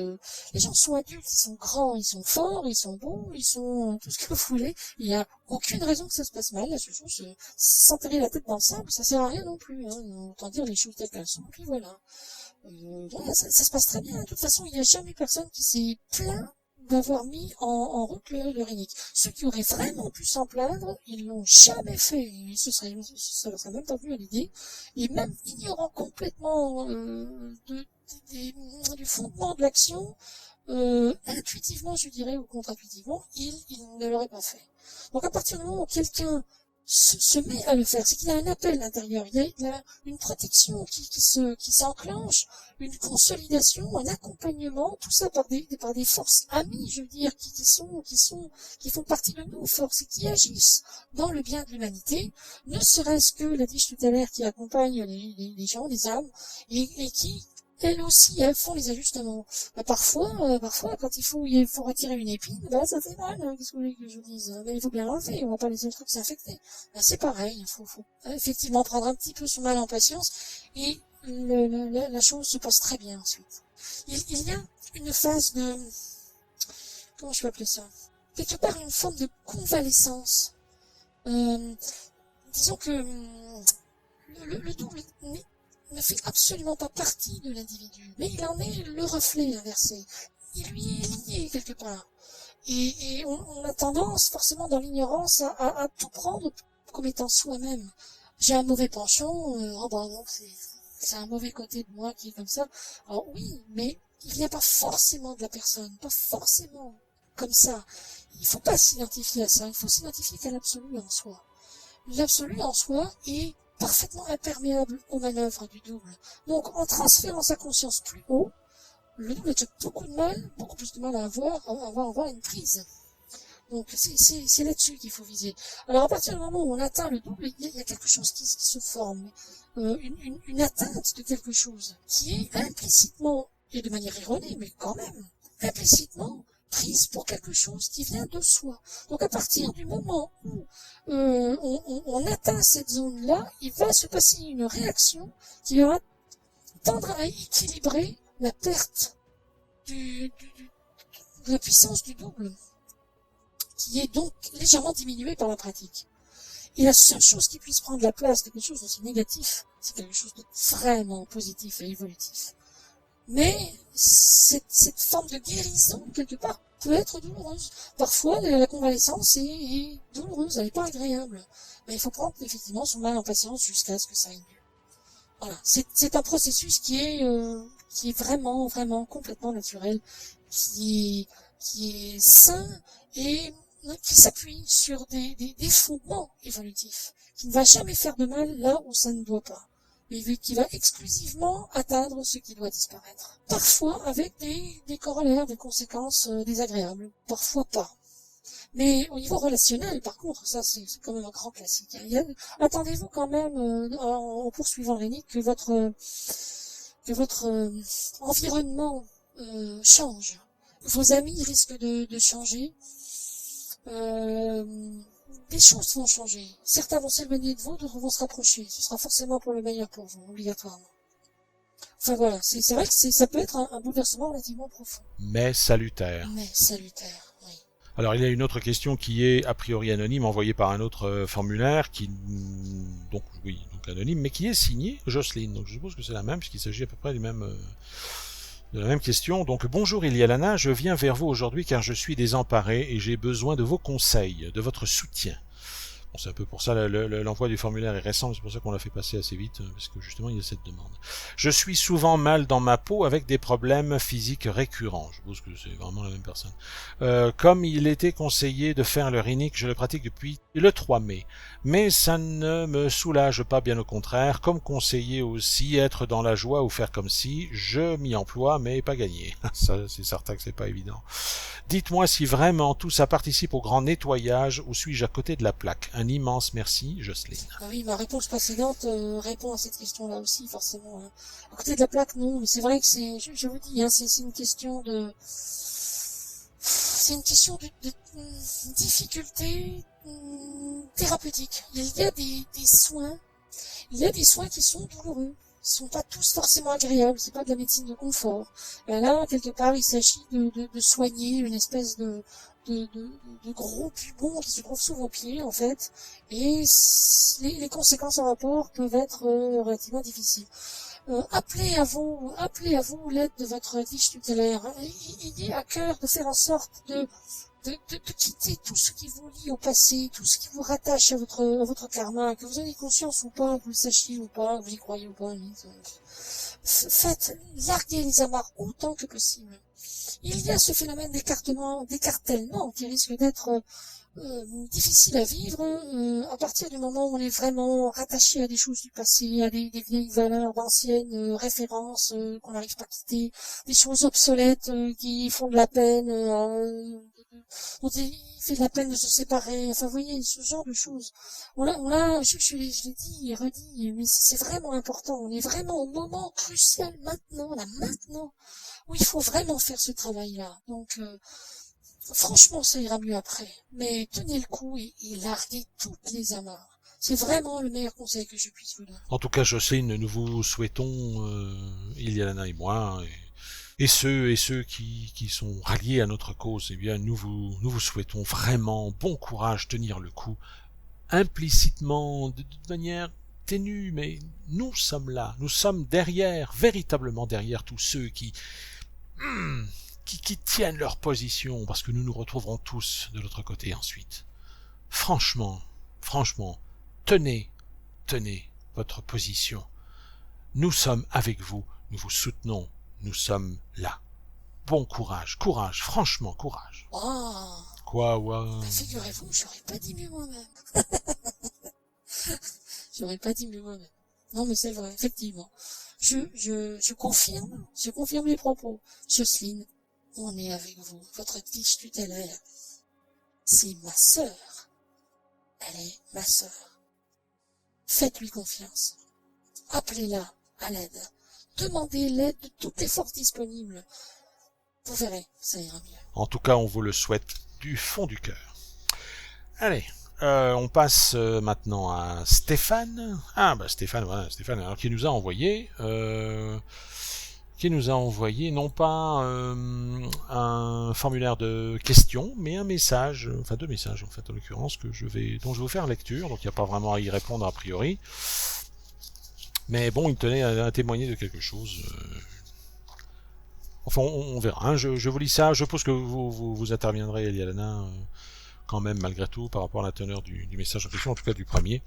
les gens sont adultes, ils sont grands, ils sont forts, ils sont beaux, ils sont tout ce que vous voulez, il n'y a aucune raison que ça se passe mal, la seule chose, s'enterrer la tête dans le sable, ça sert à rien non plus, autant dire les choses telles qu'elles sont, puis voilà. Ça se passe très bien. De toute façon, il n'y a jamais personne qui s'est plaint d'avoir mis en route le Rhénix. Ceux qui auraient vraiment pu s'en plaindre, ils l'ont jamais fait. Ils se seraient même pas venu à l'idée. Et même ignorant complètement du fondement de l'action, intuitivement, je dirais, ou contre-intuitivement, ils ne l'auraient pas fait. Donc à partir du moment où quelqu'un se met à le faire, c'est qu'il y a un appel à l'intérieur, il y a une protection qui s'enclenche, une consolidation, un accompagnement, tout ça par des forces amies, je veux dire, qui font partie de nos forces et qui agissent dans le bien de l'humanité, ne serait-ce que la dit tout à l'heure qui accompagne les gens, les âmes, et qui elles aussi, elles font les ajustements. Parfois, quand il faut retirer une épine, ça fait mal, qu'est-ce que vous voulez que je vous dise? Mais il faut bien l'enlever, on va pas laisser le truc s'infecter. C'est pareil, il faut effectivement prendre un petit peu son mal en patience, et la chose se passe très bien ensuite. Il y a une phase de, comment je peux appeler ça? Quelque part une forme de convalescence. Disons que le double ne fait absolument pas partie de l'individu, mais il en est le reflet inversé. Il lui est lié quelque part. Et on a tendance, forcément dans l'ignorance, à tout prendre comme étant soi-même. J'ai un mauvais penchant, non, c'est un mauvais côté de moi qui est comme ça. Alors oui, mais il n'y a pas forcément de la personne, pas forcément comme ça. Il faut pas s'identifier à ça, il faut s'identifier qu'à l'absolu en soi. L'absolu en soi est parfaitement imperméable aux manœuvres du double. Donc, en transférant sa conscience plus haut, le double a beaucoup plus de mal à avoir une prise. Donc, c'est là-dessus qu'il faut viser. Alors, à partir du moment où on atteint le double, il y a quelque chose qui se forme. Une atteinte de quelque chose qui est implicitement, et de manière erronée, mais quand même, implicitement, prise pour quelque chose qui vient de soi. Donc à partir du moment où on atteint cette zone-là, il va se passer une réaction qui va tendre à équilibrer la perte de la puissance du double, qui est donc légèrement diminué par la pratique. Et la seule chose qui puisse prendre la place de quelque chose d'aussi négatif, c'est quelque chose de vraiment positif et évolutif. Mais cette forme de guérison, quelque part, peut être douloureuse. Parfois, la convalescence est douloureuse, elle n'est pas agréable. Mais il faut prendre effectivement son mal en patience jusqu'à ce que ça aille mieux. Voilà, c'est un processus qui est vraiment, vraiment complètement naturel, qui est sain et qui s'appuie sur des fondements évolutifs, qui ne va jamais faire de mal là où ça ne doit pas, mais qui va exclusivement atteindre ce qui doit disparaître. Parfois avec des corollaires, des conséquences désagréables, parfois pas. Mais au niveau relationnel, par contre, ça c'est quand même un grand classique. Attendez-vous quand même, en poursuivant l'énigme, que votre environnement change. Vos amis risquent de changer. Des choses vont changer. Certains vont s'éloigner de vous, d'autres vont se rapprocher. Ce sera forcément pour le meilleur pour vous, obligatoirement. Enfin voilà, c'est vrai que ça peut être un bouleversement relativement profond. Mais salutaire. Mais salutaire, oui. Alors il y a une autre question qui est a priori anonyme, envoyée par un autre formulaire, donc anonyme, mais qui est signé Jocelyne. Donc je suppose que c'est la même, puisqu'il s'agit à peu près de la même question. Donc bonjour Ilialana, je viens vers vous aujourd'hui car je suis désemparé et j'ai besoin de vos conseils, de votre soutien. Bon, c'est un peu pour ça, l'envoi du formulaire est récent, c'est pour ça qu'on l'a fait passer assez vite, parce que justement il y a cette demande. Je suis souvent mal dans ma peau avec des problèmes physiques récurrents. Je suppose que c'est vraiment la même personne. Comme il était conseillé de faire le rhénique, je le pratique depuis le 3 mai. Mais ça ne me soulage pas, bien au contraire. Comme conseillé aussi, être dans la joie ou faire comme si, je m'y emploie, mais pas gagné. Ça, c'est certain que c'est pas évident. Dites-moi si vraiment tout ça participe au grand nettoyage ou suis-je à côté de la plaque. Un immense merci, Jocelyne. Ah oui, ma réponse précédente répond à cette question-là aussi, forcément. Hein. À côté de la plaque, non, mais c'est vrai que je vous dis, hein, c'est une question de difficulté thérapeutique. Il y a des soins qui sont douloureux. Ils sont pas tous forcément agréables, c'est pas de la médecine de confort. Et là, quelque part, il s'agit de soigner une espèce de gros bubon qui se trouve sous vos pieds, en fait, et les conséquences en rapport peuvent être relativement difficiles. Appelez à vous l'aide de votre tige tutélaire. Ayez à cœur de faire en sorte de quitter tout ce qui vous lie au passé, tout ce qui vous rattache à votre karma, que vous en ayez conscience ou pas, que vous le sachiez ou pas, que vous y croyez ou pas. Larguez les amarres autant que possible. Il y a ce phénomène d'écartèlement qui risque d'être difficile à vivre à partir du moment où on est vraiment rattaché à des choses du passé, à des vieilles valeurs, d'anciennes références qu'on n'arrive pas à quitter, des choses obsolètes qui font de la peine, dont il fait de la peine de se séparer, enfin vous voyez, ce genre de choses. Je l'ai dit et redit, mais c'est vraiment important, on est vraiment au moment crucial maintenant, où il faut vraiment faire ce travail-là. Donc franchement, ça ira mieux après. Mais tenez le coup et larguez toutes les amarres. C'est vraiment le meilleur conseil que je puisse vous donner. En tout cas, Jocelyne, nous vous souhaitons, Iliana et moi, et ceux qui sont ralliés à notre cause, eh bien, nous vous souhaitons vraiment bon courage, tenir le coup, implicitement, de manière ténue, mais nous sommes là, nous sommes derrière, véritablement derrière tous ceux qui tiennent leur position, parce que nous nous retrouverons tous de l'autre côté ensuite. Franchement, tenez votre position. Nous sommes avec vous, nous vous soutenons, nous sommes là. Bon courage, franchement, courage. Oh. Quoi, ouais. Bah, figurez-vous, j'aurais pas dit mieux moi-même. Non, mais c'est vrai, effectivement. Je confirme les propos. Jocelyne, on est avec vous. Votre tige tutélaire, c'est ma sœur. Elle est ma sœur. Faites-lui confiance. Appelez-la à l'aide. Demandez l'aide de toutes les forces disponibles. Vous verrez, ça ira mieux. En tout cas, on vous le souhaite du fond du cœur. Allez, on passe maintenant à Stéphane. Ah, Stéphane, voilà, Stéphane, alors, qui nous a envoyé qui nous a envoyé non pas un formulaire de questions, mais un message, enfin 2 messages en fait en l'occurrence, dont je vais vous faire lecture, donc il n'y a pas vraiment à y répondre a priori. Mais bon, il tenait à témoigner de quelque chose. Enfin, on verra. Hein. Je vous lis ça. Je suppose que vous interviendrez, Elialana, quand même, malgré tout, par rapport à la teneur du message en question, en tout cas du premier.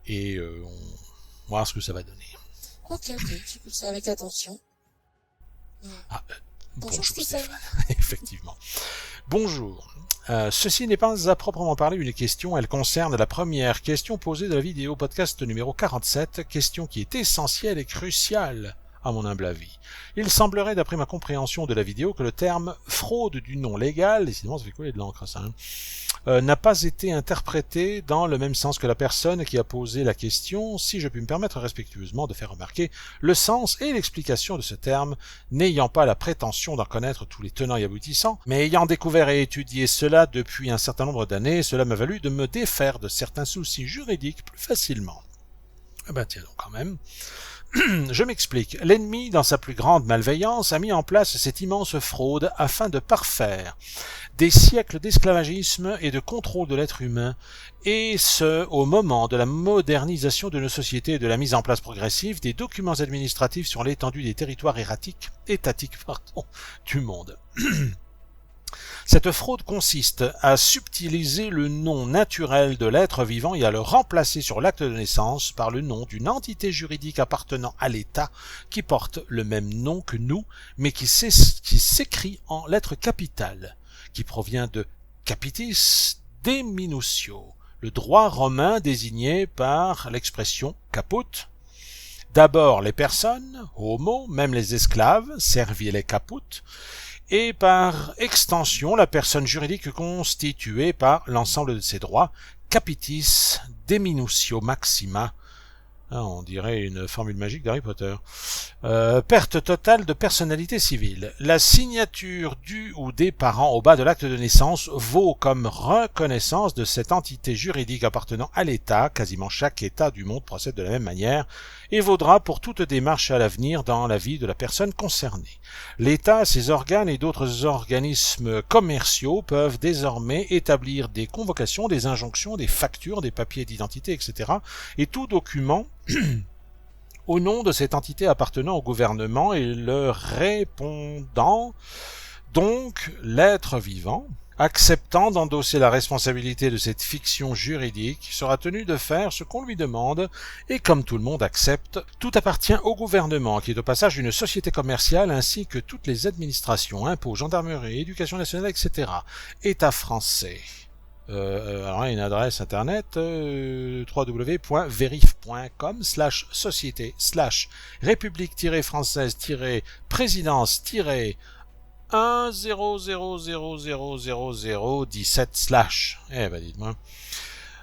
Et on va voir ce que ça va donner. Ok, j'écoute ça avec attention. Ah, bonjour Stéphane. Effectivement. Bonjour. Ceci n'est pas à proprement parler une question, elle concerne la première question posée de la vidéo podcast numéro 47, question qui est essentielle et cruciale à mon humble avis. Il semblerait, d'après ma compréhension de la vidéo, que le terme « fraude du nom légal », décidément ça fait couler de l'encre ça, n'a pas été interprété dans le même sens que la personne qui a posé la question, si je puis me permettre respectueusement de faire remarquer le sens et l'explication de ce terme, n'ayant pas la prétention d'en connaître tous les tenants et aboutissants, mais ayant découvert et étudié cela depuis un certain nombre d'années, cela m'a valu de me défaire de certains soucis juridiques plus facilement. Eh ben tiens donc quand même. Je m'explique. L'ennemi, dans sa plus grande malveillance, a mis en place cette immense fraude afin de parfaire des siècles d'esclavagisme et de contrôle de l'être humain, et ce, au moment de la modernisation de nos sociétés et de la mise en place progressive des documents administratifs sur l'étendue des territoires étatiques du monde. Cette fraude consiste à subtiliser le nom naturel de l'être vivant et à le remplacer sur l'acte de naissance par le nom d'une entité juridique appartenant à l'État qui porte le même nom que nous, mais qui s'écrit en lettres capitales, qui provient de capitis deminutio, le droit romain désigné par l'expression caput. D'abord les personnes, homo, même les esclaves, servile caput, et par extension la personne juridique constituée par l'ensemble de ses droits, capitis deminutio maxima. On dirait une formule magique d'Harry Potter. Perte totale de personnalité civile. La signature du ou des parents au bas de l'acte de naissance vaut comme reconnaissance de cette entité juridique appartenant à l'État, quasiment chaque État du monde procède de la même manière, et vaudra pour toute démarche à l'avenir dans la vie de la personne concernée. L'État, ses organes et d'autres organismes commerciaux peuvent désormais établir des convocations, des injonctions, des factures, des papiers d'identité, etc. et tout document au nom de cette entité appartenant au gouvernement et le répondant, donc l'être vivant, acceptant d'endosser la responsabilité de cette fiction juridique, sera tenu de faire ce qu'on lui demande, et comme tout le monde accepte, tout appartient au gouvernement, qui est au passage une société commerciale, ainsi que toutes les administrations, impôts, gendarmerie, éducation nationale, etc. État français. Alors une adresse internet www.verif.com/société/république-française-présidence-100000017/ Eh ben dites-moi.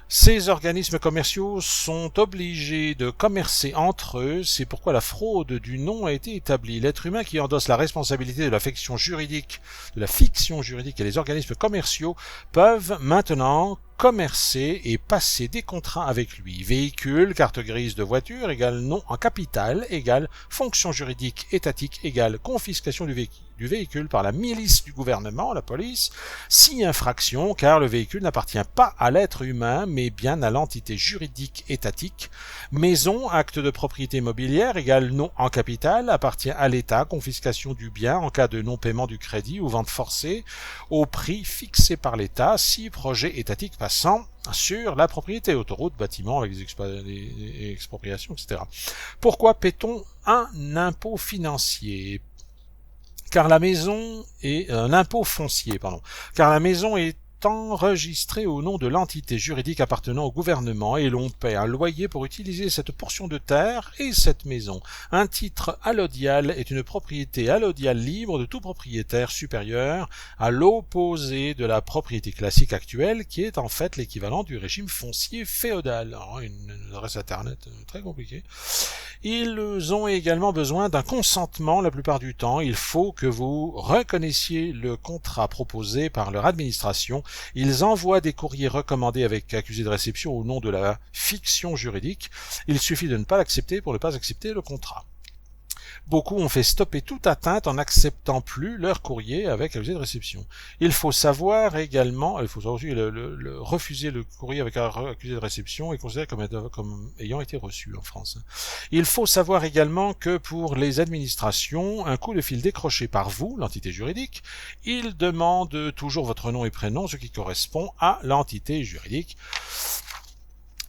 Ces organismes commerciaux sont obligés de commercer entre eux, c'est pourquoi la fraude du nom a été établie. L'être humain qui endosse la responsabilité de la fiction juridique et les organismes commerciaux peuvent maintenant commercer et passer des contrats avec lui. Véhicule, carte grise de voiture égale nom en capital égale fonction juridique étatique égale confiscation du véhicule par la milice du gouvernement, la police, si infraction, car le véhicule n'appartient pas à l'être humain, mais bien à l'entité juridique étatique. Maison, acte de propriété immobilière égale nom en capital, appartient à l'État, confiscation du bien en cas de non-paiement du crédit ou vente forcée, au prix fixé par l'État, si projet étatique passant sur la propriété, autoroute, bâtiment avec des expropriations, etc. Pourquoi paie-t-on un impôt financier ? Car la maison est un impôt foncier, car la maison est enregistrée au nom de l'entité juridique appartenant au gouvernement et l'on paie un loyer pour utiliser cette portion de terre et cette maison. Un titre allodial est une propriété allodiale libre de tout propriétaire supérieur à l'opposé de la propriété classique actuelle qui est en fait l'équivalent du régime foncier féodal. Alors, une adresse internet très compliquée. Ils ont également besoin d'un consentement la plupart du temps. Il faut que vous reconnaissiez le contrat proposé par leur administration. Ils envoient des courriers recommandés avec accusé de réception au nom de la fiction juridique. Il suffit de ne pas l'accepter pour ne pas accepter le contrat. Beaucoup ont fait stopper toute atteinte en n'acceptant plus leur courrier avec accusé de réception. Il faut savoir également, il faut aussi refuser le courrier avec accusé de réception et considéré comme ayant été reçu en France. Il faut savoir également que pour les administrations, un coup de fil décroché par vous, l'entité juridique, il demande toujours votre nom et prénom, ce qui correspond à l'entité juridique,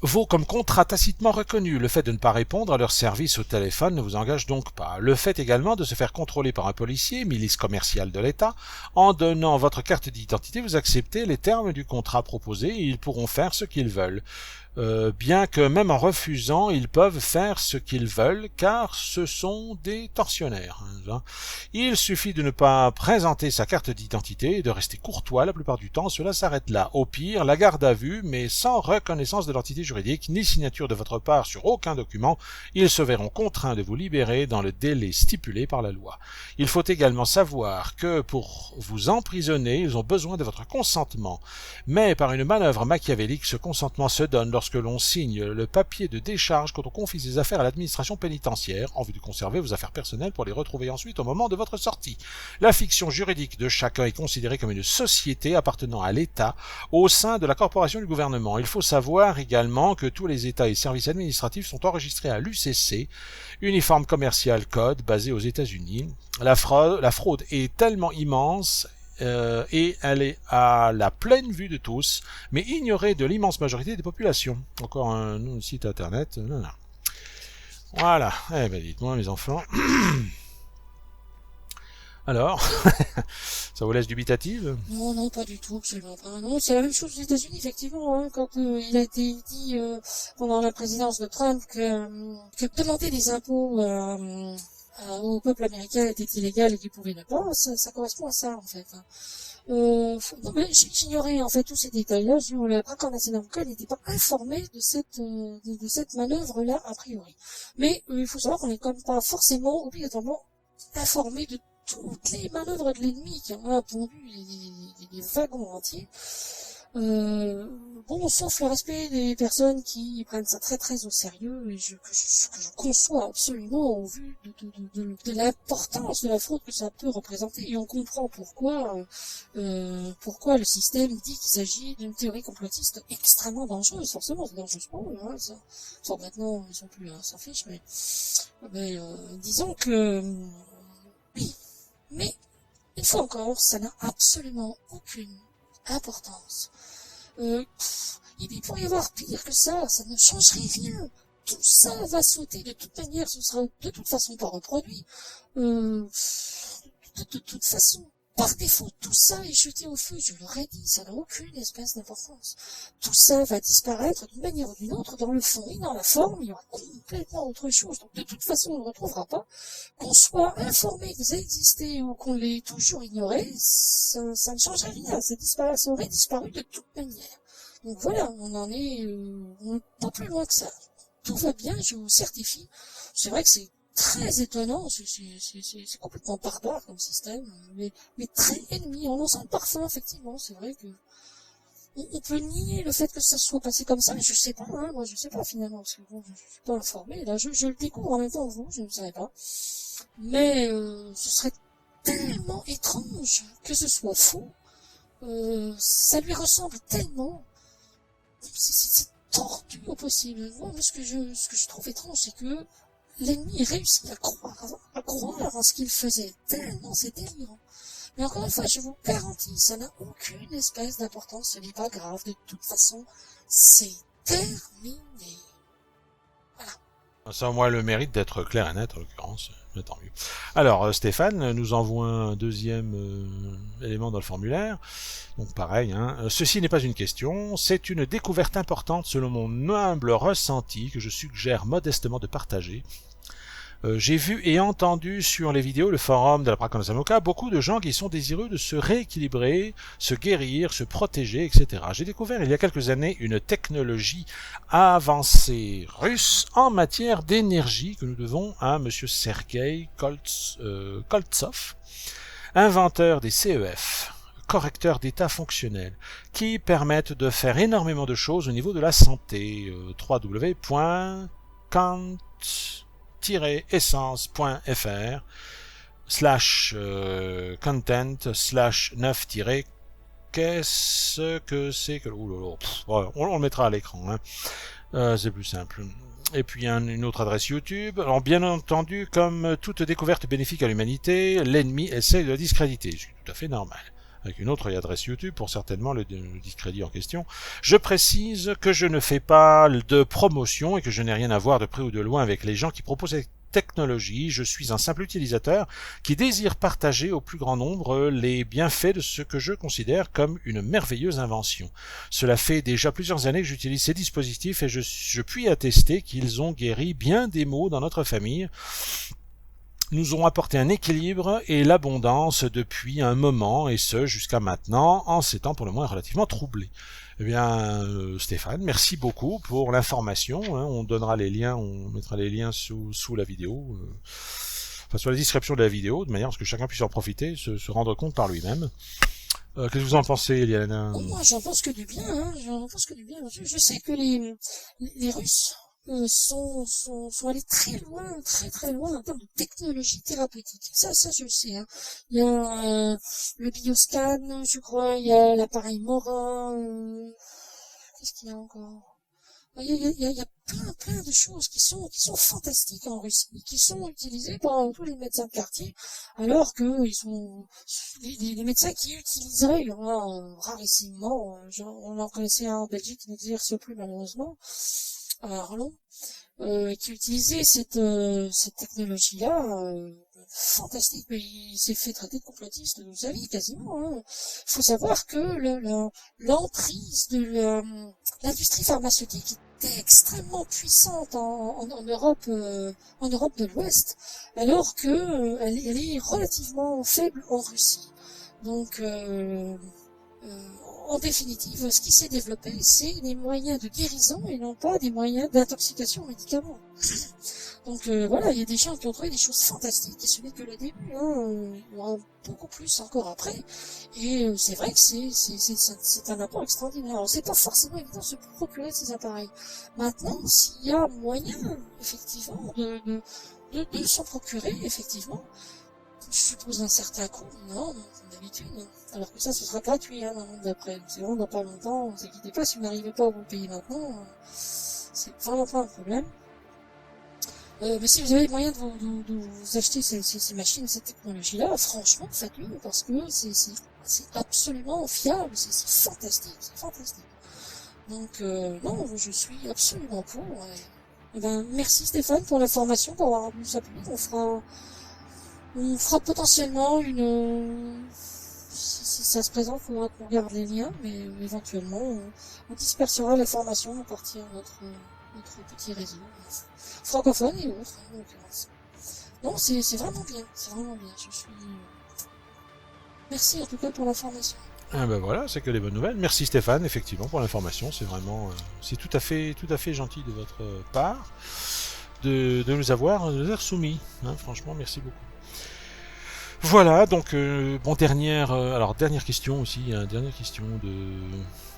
vaut comme contrat tacitement reconnu. Le fait de ne pas répondre à leur service au téléphone ne vous engage donc pas. Le fait également de se faire contrôler par un policier, milice commerciale de l'État, en donnant votre carte d'identité, vous acceptez les termes du contrat proposé et ils pourront faire ce qu'ils veulent. Bien que même en refusant, ils peuvent faire ce qu'ils veulent, car ce sont des tortionnaires. Il suffit de ne pas présenter sa carte d'identité et de rester courtois la plupart du temps, cela s'arrête là. Au pire, la garde à vue, mais sans reconnaissance de l'entité juridique, ni signature de votre part sur aucun document, ils se verront contraints de vous libérer dans le délai stipulé par la loi. Il faut également savoir que pour vous emprisonner, ils ont besoin de votre consentement. Mais par une manœuvre machiavélique, ce consentement se donne lorsque l'on signe le papier de décharge quand on confie ses affaires à l'administration pénitentiaire, en vue de conserver vos affaires personnelles pour les retrouver ensuite au moment de votre sortie. La fiction juridique de chacun est considérée comme une société appartenant à l'État au sein de la corporation du gouvernement. Il faut savoir également que tous les États et services administratifs sont enregistrés à l'UCC, Uniform Commercial Code, basé aux États-Unis. La fraude est tellement immense et elle est à la pleine vue de tous, mais ignorée de l'immense majorité des populations. Encore un site internet. Voilà. Eh ben dites-moi mes enfants. Alors, ça vous laisse dubitative? Non, non, pas du tout, absolument pas. Non, c'est la même chose aux États-Unis, effectivement, hein, quand il a été dit pendant la présidence de Trump que demander des impôts au peuple américain était illégal et qu'il pouvait ne pas, ça correspond à ça, en fait. Non, mais j'ignorais en fait tous ces détails-là. La Prakan Nasenamka n'était pas informée de cette manœuvre-là a priori. Mais il faut savoir qu'on n'est quand même pas forcément obligatoirement informé de toutes les manœuvres de l'ennemi qui en a pondu des wagons entiers. Bon, sauf le respect des personnes qui prennent ça très très au sérieux et que je conçois absolument au vu de l'importance de la fraude que ça peut représenter, et on comprend pourquoi le système dit qu'il s'agit d'une théorie complotiste extrêmement dangereuse. Forcément, c'est dangereux pour eux, hein, ça. Enfin, maintenant, ils sont plus là, s'en fichent, mais disons que oui, mais une fois encore, ça n'a absolument aucune importance. Il pourrait y avoir pire que ça ne changerait rien. Tout ça va sauter, de toute manière, ce sera de toute façon pas reproduit. De toute façon, par défaut, tout ça est jeté au feu, je l'aurais dit, ça n'a aucune espèce d'importance. Tout ça va disparaître d'une manière ou d'une autre dans le fond et dans la forme, il y aura complètement autre chose. Donc de toute façon, on ne le retrouvera pas. Qu'on soit informé que ça existait ou qu'on l'ait toujours ignoré, ça ne changerait rien, ça aurait disparu de toute manière. Donc voilà, on n'est pas plus loin que ça. Tout va bien, je vous certifie. C'est vrai que c'est très étonnant, c'est complètement barbare comme système, mais très ennemi. On en sent le parfum, effectivement, c'est vrai que on peut nier le fait que ça soit passé comme ça, mais je sais pas, hein, moi je sais pas finalement, parce que bon, je suis pas informé, là je le découvre en même temps que vous, je ne savais pas. Mais ce serait tellement étrange que ce soit faux, ça lui ressemble tellement, c'est tordu au possible. Moi, ce que je trouve étrange, c'est que l'ennemi réussit à croire en ce qu'il faisait, tellement c'est délirant. Mais encore une fois, je vous garantis, ça n'a aucune espèce d'importance, ce n'est pas grave, de toute façon, c'est terminé. Voilà. Ça a au moins le mérite d'être clair et net, en l'occurrence, mais tant mieux. Alors, Stéphane nous envoie un deuxième élément dans le formulaire. Donc pareil, hein. Ceci n'est pas une question, c'est une découverte importante selon mon humble ressenti que je suggère modestement de partager. J'ai vu et entendu sur les vidéos, le forum de la Prakan Nasenamka, beaucoup de gens qui sont désireux de se rééquilibrer, se guérir, se protéger, etc. J'ai découvert il y a quelques années une technologie avancée russe en matière d'énergie que nous devons à M. Sergei Koltsov, inventeur des CEF, correcteurs d'état fonctionnel, qui permettent de faire énormément de choses au niveau de la santé. essence.fr /content/9- qu'est-ce que c'est que... on le mettra à l'écran, hein. C'est plus simple. Et puis une autre adresse YouTube. Alors bien entendu, comme toute découverte bénéfique à l'humanité, l'ennemi essaie de la discréditer, ce qui est tout à fait normal. Avec une autre adresse YouTube pour certainement le discrédit en question. Je précise que je ne fais pas de promotion et que je n'ai rien à voir de près ou de loin avec les gens qui proposent cette technologie. Je suis un simple utilisateur qui désire partager au plus grand nombre les bienfaits de ce que je considère comme une merveilleuse invention. Cela fait déjà plusieurs années que j'utilise ces dispositifs et je puis attester qu'ils ont guéri bien des maux dans notre famille. Nous ont apporté un équilibre et l'abondance depuis un moment, et ce jusqu'à maintenant, en ces temps pour le moins relativement troublés. Eh bien, Stéphane, merci beaucoup pour l'information. Hein. On donnera les liens, on mettra les liens sous la vidéo, enfin sur la description de la vidéo, de manière à ce que chacun puisse en profiter, se rendre compte par lui-même. Qu'est-ce que vous en pensez, Eliana? Moi, j'en pense que du bien, hein. J'en pense que du bien. Je sais que les Russes sont allés très loin, très loin en termes de technologie thérapeutique. Ça je le sais, hein. Il y a le bioscan, je crois, il y a l'appareil Morin, qu'est-ce qu'il y a encore? Il y a plein de choses qui sont fantastiques en Russie, qui sont utilisées par tous les médecins de quartier, alors que ils sont les médecins qui utiliseraient, il y en a rarissimement, on en connaissait un en Belgique qui n'exerce plus malheureusement, à Arlon, qui utilisait cette technologie-là, fantastique, mais il s'est fait traiter de complotiste de sa vie quasiment. Hein. Il faut savoir que l'emprise de l'industrie pharmaceutique était extrêmement puissante en Europe, en Europe de l'Ouest, alors que elle est relativement faible en Russie. Donc en définitive, ce qui s'est développé, c'est des moyens de guérison et non pas des moyens d'intoxication aux médicaments. Donc voilà, il y a des gens qui ont trouvé des choses fantastiques, et ce n'est que le début, hein. Il y aura beaucoup plus encore après, et c'est vrai que c'est un apport extraordinaire. Alors c'est pas forcément évident de se procurer ces appareils. Maintenant, s'il y a moyen, effectivement, de s'en procurer, effectivement, je suppose un certain coût, non, d'habitude, alors que ça, ce sera gratuit, hein, dans le monde d'après. C'est vraiment dans pas longtemps, ne vous inquiétez pas, si vous n'arrivez pas à vous le payer maintenant, c'est vraiment pas un problème. Mais si vous avez les moyens de vous acheter ces machines, cette technologie-là, franchement, faites-le, parce que c'est absolument fiable, c'est fantastique. Donc, non, je suis absolument pour. Et ben, merci Stéphane pour l'information, pour avoir nous appuyé. On fera potentiellement si ça se présente, il faudra qu'on regarde les liens, mais éventuellement, on dispersera l'information à partir de notre petit réseau francophone et autres, en l'occurrence. Non, c'est vraiment bien, je suis... Merci en tout cas pour l'information. Ah ben voilà, c'est que les bonnes nouvelles. Merci Stéphane, effectivement, pour l'information. C'est vraiment, c'est tout à fait gentil de votre part de nous avoir soumis. Hein, franchement, merci beaucoup. Voilà, donc bon, dernière question aussi, dernière question de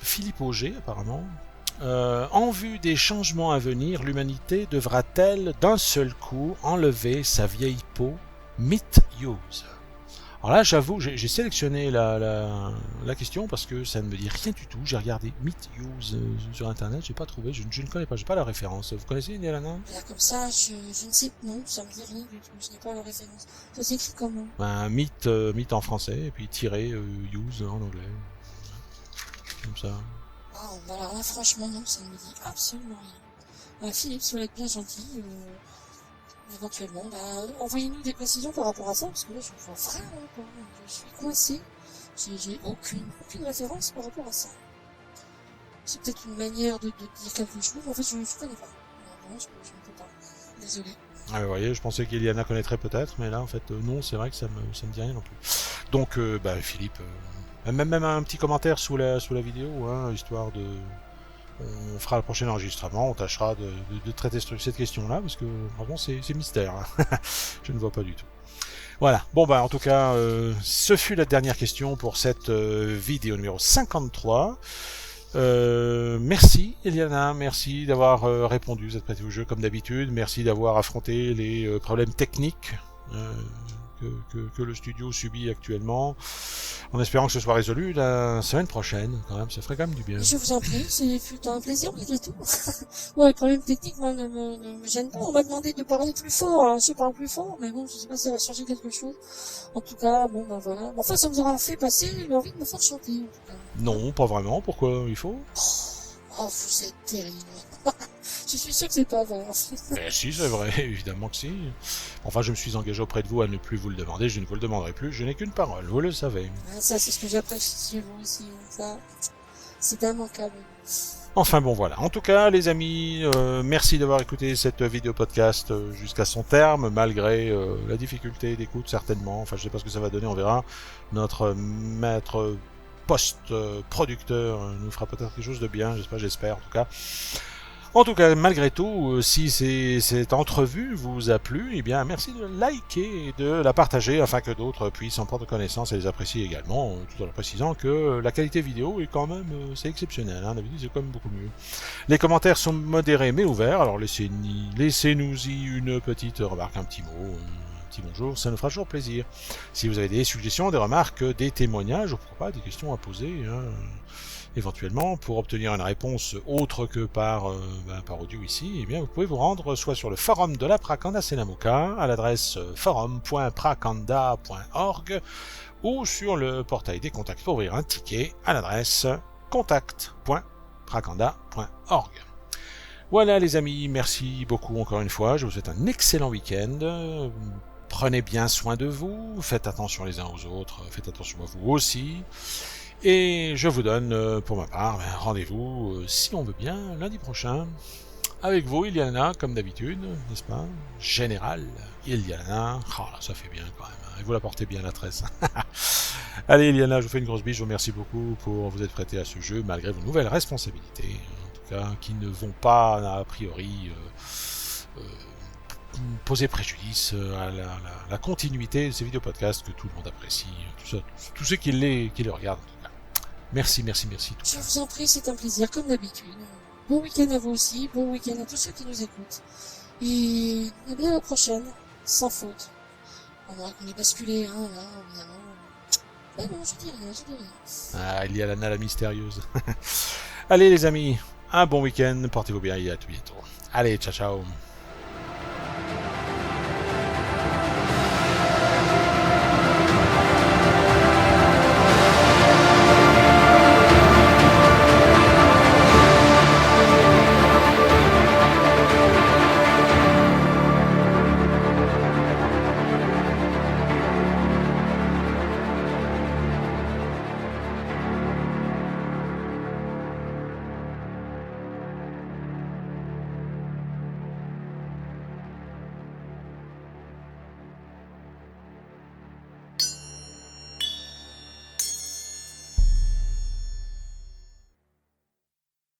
Philippe Auger apparemment. En vue des changements à venir, l'humanité devra-t-elle d'un seul coup enlever sa vieille peau Myth-Use? Alors là, j'avoue, j'ai sélectionné la question parce que ça ne me dit rien du tout. J'ai regardé Myth-Use sur internet, j'ai pas trouvé, je ne connais pas, j'ai pas la référence. Vous connaissez, Nialana? Là, comme ça, je ne sais, non, ça me dit rien du tout, je n'ai pas la référence. Ça s'écrit comment? Myth en français, et puis use en anglais. Comme ça. Ah, bah alors là, franchement, non, ça ne me dit absolument rien. Philippe, si vous êtes bien gentil, éventuellement, envoyez-nous des précisions par rapport à ça, parce que là, je vois vraiment pas, je suis coincé, j'ai aucune référence par rapport à ça. C'est peut-être une manière de dire quelque chose, en fait, je ne connais pas. Non, je ne peux pas. Désolé. Ah, vous voyez, je pensais qu'Eliana connaîtrait peut-être, mais là, en fait, non, c'est vrai que ça me dit rien non plus. Donc, Philippe, même un petit commentaire sous la vidéo, hein, histoire de... On fera le prochain enregistrement, on tâchera de traiter cette question-là, parce que vraiment c'est mystère. Hein. Je ne vois pas du tout. Voilà, bon en tout cas, ce fut la dernière question pour cette vidéo numéro 53. Merci Eliana, merci d'avoir répondu, vous êtes prêtée au jeu comme d'habitude, merci d'avoir affronté les problèmes techniques que le studio subit actuellement, en espérant que ce soit résolu la semaine prochaine, quand même, ça ferait quand même du bien. Je vous en prie, c'est fut un plaisir malgré tout. Bon, les problèmes techniques, moi, ne me gênent pas. On m'a demandé de parler plus fort, alors je parle plus fort, mais bon, je sais pas si ça va changer quelque chose. En tout cas, bon, ben voilà. Enfin, ça nous aura fait passer l'envie de me faire chanter, en tout cas. Non, pas vraiment, pourquoi il faut? Oh, vous êtes terrible. Je suis sûr que c'est pas vrai. Mais si, c'est vrai, évidemment que si. Enfin, je me suis engagé auprès de vous à ne plus vous le demander, je ne vous le demanderai plus, je n'ai qu'une parole, vous le savez. Ah, ça, c'est ce que j'apprécie chez vous aussi. Ça, c'est immanquable. Enfin bon voilà. En tout cas les amis, merci d'avoir écouté cette vidéo podcast jusqu'à son terme, malgré la difficulté d'écoute certainement. Enfin je sais pas ce que ça va donner, on verra. Notre maître post-producteur nous fera peut-être quelque chose de bien, j'espère en tout cas. En tout cas, malgré tout, si cette entrevue vous a plu, eh bien, merci de liker et de la partager afin que d'autres puissent en prendre connaissance et les apprécier également, tout en leur précisant que la qualité vidéo est quand même, c'est exceptionnel, hein, d'habitude c'est quand même beaucoup mieux. Les commentaires sont modérés mais ouverts, alors laissez-nous-y une petite remarque, un petit mot, un petit bonjour, ça nous fera toujours plaisir. Si vous avez des suggestions, des remarques, des témoignages, ou pourquoi pas des questions à poser, hein, éventuellement, pour obtenir une réponse autre que par audio ici, eh bien, vous pouvez vous rendre soit sur le forum de la Prakanda Senamuka à l'adresse forum.prakanda.org ou sur le portail des contacts pour ouvrir un ticket à l'adresse contact.prakanda.org. Voilà les amis, merci beaucoup encore une fois, je vous souhaite un excellent week-end. Prenez bien soin de vous, faites attention les uns aux autres, faites attention à vous aussi. Et je vous donne, pour ma part, rendez-vous, si on veut bien, lundi prochain. Avec vous, Iliana, comme d'habitude, n'est-ce pas? Général, Iliana. Oh là, ça fait bien quand même. Hein. Et vous la portez bien, la tresse. Allez, Iliana, je vous fais une grosse bise. Je vous remercie beaucoup pour vous être prêté à ce jeu, malgré vos nouvelles responsabilités. En tout cas, qui ne vont pas, a priori, poser préjudice à la continuité de ces vidéos podcasts que tout le monde apprécie. Tous ceux qui les regardent. Merci. Je vous en prie, c'est un plaisir, comme d'habitude. Bon week-end à vous aussi, bon week-end à tous ceux qui nous écoutent. Et à bien la prochaine, sans faute. On va qu'on est basculé, hein, là, évidemment. Mais non, je dis rien. Ah, il y a la mystérieuse. Allez les amis, un bon week-end, portez-vous bien et à tout bientôt. Allez, ciao.